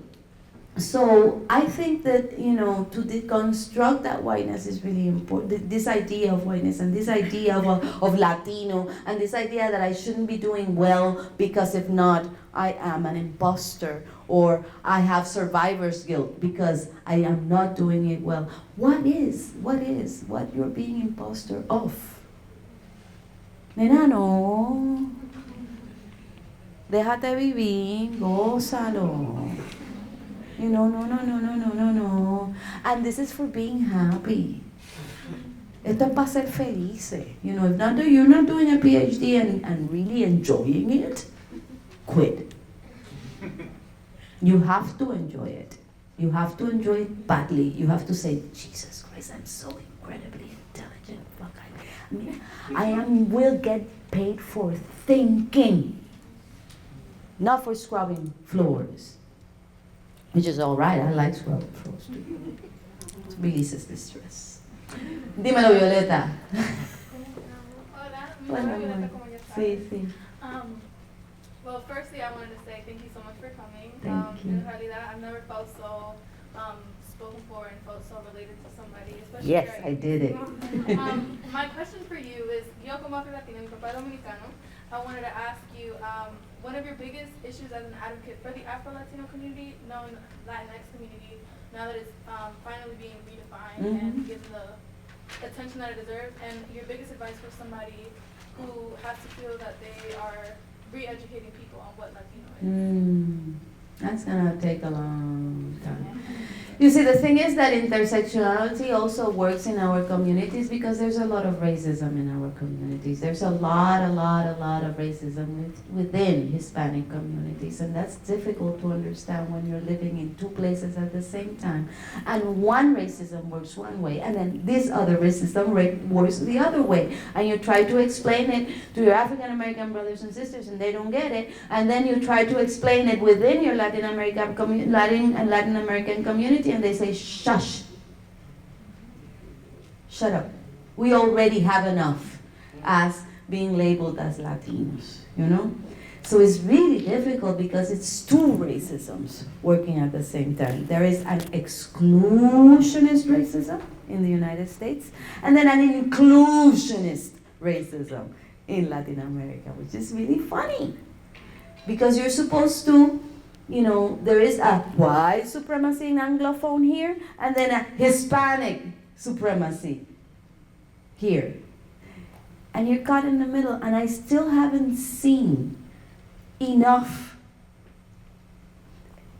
So I think that, you know, to deconstruct that whiteness is really important. This idea of whiteness and this idea of Latino and this idea that I shouldn't be doing well because if not, I am an imposter, or I have survivor's guilt because I am not doing it well. What you're being imposter of? Nena, no. Déjate vivir, gózalo. You know, no. And this is for being happy. Esto es para ser felices. You know, if you're not doing a PhD and really enjoying it, quit. You have to enjoy it. You have to enjoy it badly. You have to say, Jesus Christ, I'm so incredibly intelligent. Fuck, I will get paid for thinking, not for scrubbing floors, which is all right. I like scrubbing floors too. It releases the stress. Dímelo, Violeta. Hola, mi Hola, nombre es Violeta, amor. ¿cómo ya estás? Sí. Well, firstly, I wanted to say thank you so much for coming. Thank you. En realidad, I've never felt so spoken for and felt so related to somebody, especially Yes, during- I did it. My question for you is, yo como Afro-Latina, mi papá es dominicano, I wanted to ask you, one of your biggest issues as an advocate for the Afro-Latino community, knowing Latinx community, now that it's finally being redefined and given the attention that it deserves, and your biggest advice for somebody who has to feel that they are re-educating people on what Latino is? That's gonna take a long time. You see, the thing is that intersectionality also works in our communities because there's a lot of racism in our communities. There's a lot of racism within Hispanic communities, and that's difficult to understand when you're living in 2 places at the same time. And one racism works one way, and then this other racism works the other way. And you try to explain it to your African American brothers and sisters, and they don't get it. And then you try to explain it within your Latin American community, and they say, shush. Shut up. We already have enough as being labeled as Latinos, you know? So it's really difficult because it's 2 racisms working at the same time. There is an exclusionist racism in the United States, and then an inclusionist racism in Latin America, which is really funny. Because you're supposed to, you know, there is a white supremacy in Anglophone here, and then a Hispanic supremacy here. And you're caught in the middle, and I still haven't seen enough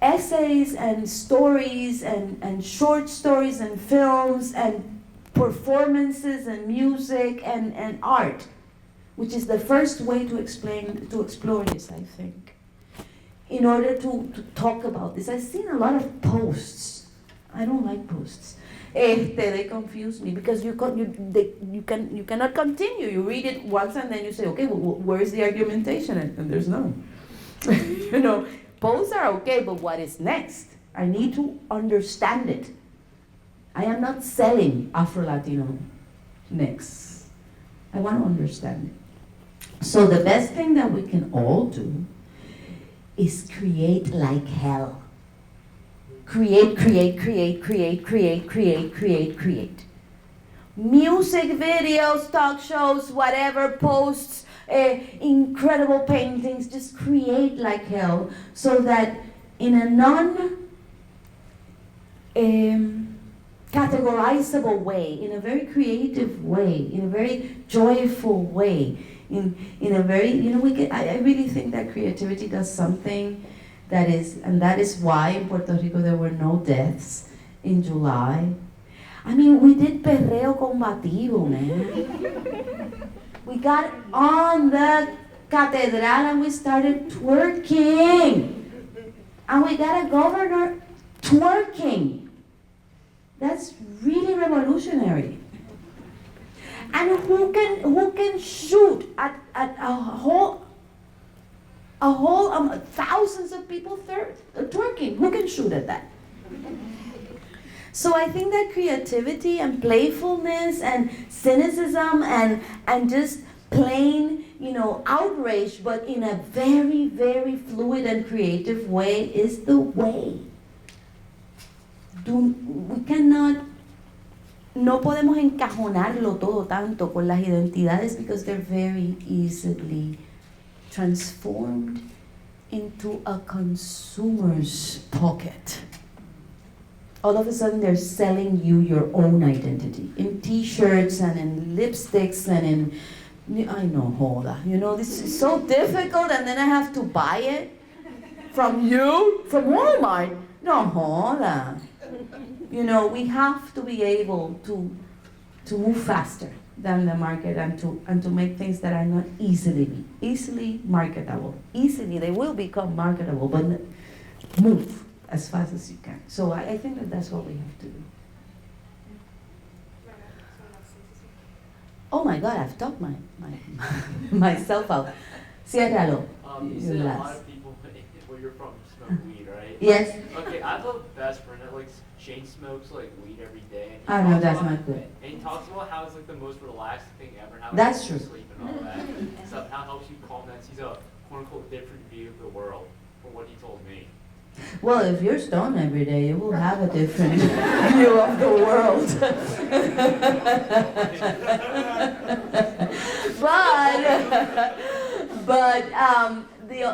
essays and stories and short stories and films and performances and music and art, which is the first way to explore this, I think, in order to talk about this. I've seen a lot of posts. I don't like posts. They confuse me because you cannot continue. You read it once and then you say, okay, well, where is the argumentation? And there's none. You know, posts are okay, but what is next? I need to understand it. I am not selling Afro-Latino next. I want to understand it. So the best thing that we can all do is create like hell. Create. Music videos, talk shows, whatever, posts, incredible paintings, just create like hell so that in a categorizable way, in a very creative way, in a very joyful way, in a very, you know, I really think that creativity does something that is why in Puerto Rico there were no deaths in July. I mean, we did perreo combativo, man. We got on the catedral and we started twerking. And we got a governor twerking. That's really revolutionary. And who can shoot at a whole thousands of people twerking? Who can shoot at that? So I think that creativity and playfulness and cynicism and just plain, you know, outrage, but in a very, very fluid and creative way is the way. We cannot, no podemos encajonarlo todo tanto con las identidades because they're very easily transformed into a consumer's pocket. All of a sudden they're selling you your own identity in t-shirts and in lipsticks and in, I know, joda. You know, this is so difficult and then I have to buy it from you, from Walmart. No, joda. You know, we have to be able to move faster than the market and to make things that are not easily marketable. Easily, they will become marketable, but move as fast as you can. So I think that that's what we have to do. Oh my God, I've talked myself out. Ciérralo. You said a lot of people where you're from smoke weed, right? Yes. Okay, I have a best friend that like chain smokes like weed every day. Oh no, that's not good. And he talks about how it's like the most relaxing thing ever. How That's he true. sleep and all that. So how helps you calm down. He's a quote unquote different view of the world from what he told me. Well, if you're stoned every day, you will have a different view of the world.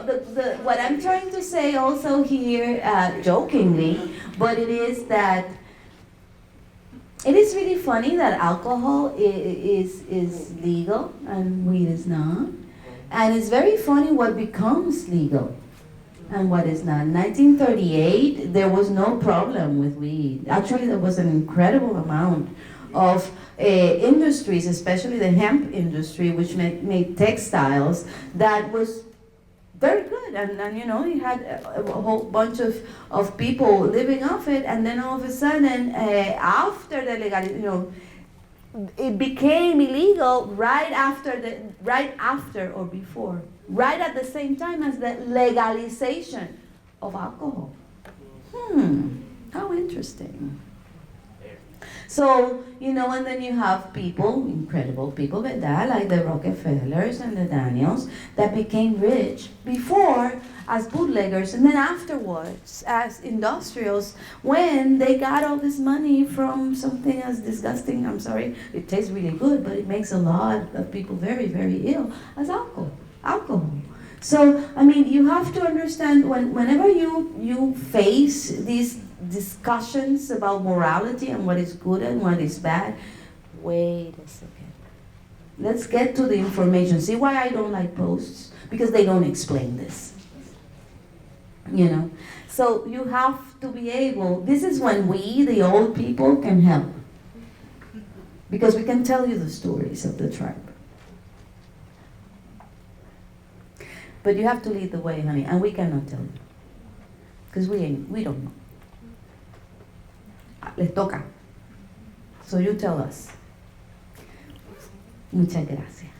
but what I'm trying to say also here, jokingly, but it is that it is really funny that alcohol is legal and weed is not. And it's very funny what becomes legal and what is not. In 1938, there was no problem with weed. Actually, there was an incredible amount of industries, especially the hemp industry, which made textiles, that was very good. And you know, you had a whole bunch of people living off it, and then all of a sudden, after the legalization, you know, it became illegal right after or before, right at the same time as the legalization of alcohol. How interesting. So, you know, and then you have people, incredible people, ¿verdad? Like the Rockefellers and the Daniels that became rich before as bootleggers and then afterwards as industrials when they got all this money from something as disgusting, I'm sorry, it tastes really good, but it makes a lot of people very, very ill, as alcohol. So, I mean, you have to understand whenever you face these discussions about morality and what is good and what is bad, wait a second. Let's get to the information. See why I don't like posts? Because they don't explain this. You know? So you have to be able, this is when we, the old people, can help. Because we can tell you the stories of the tribe. But you have to lead the way, honey, and we cannot tell you. Because we don't know. Les toca. So you tell us. Muchas gracias.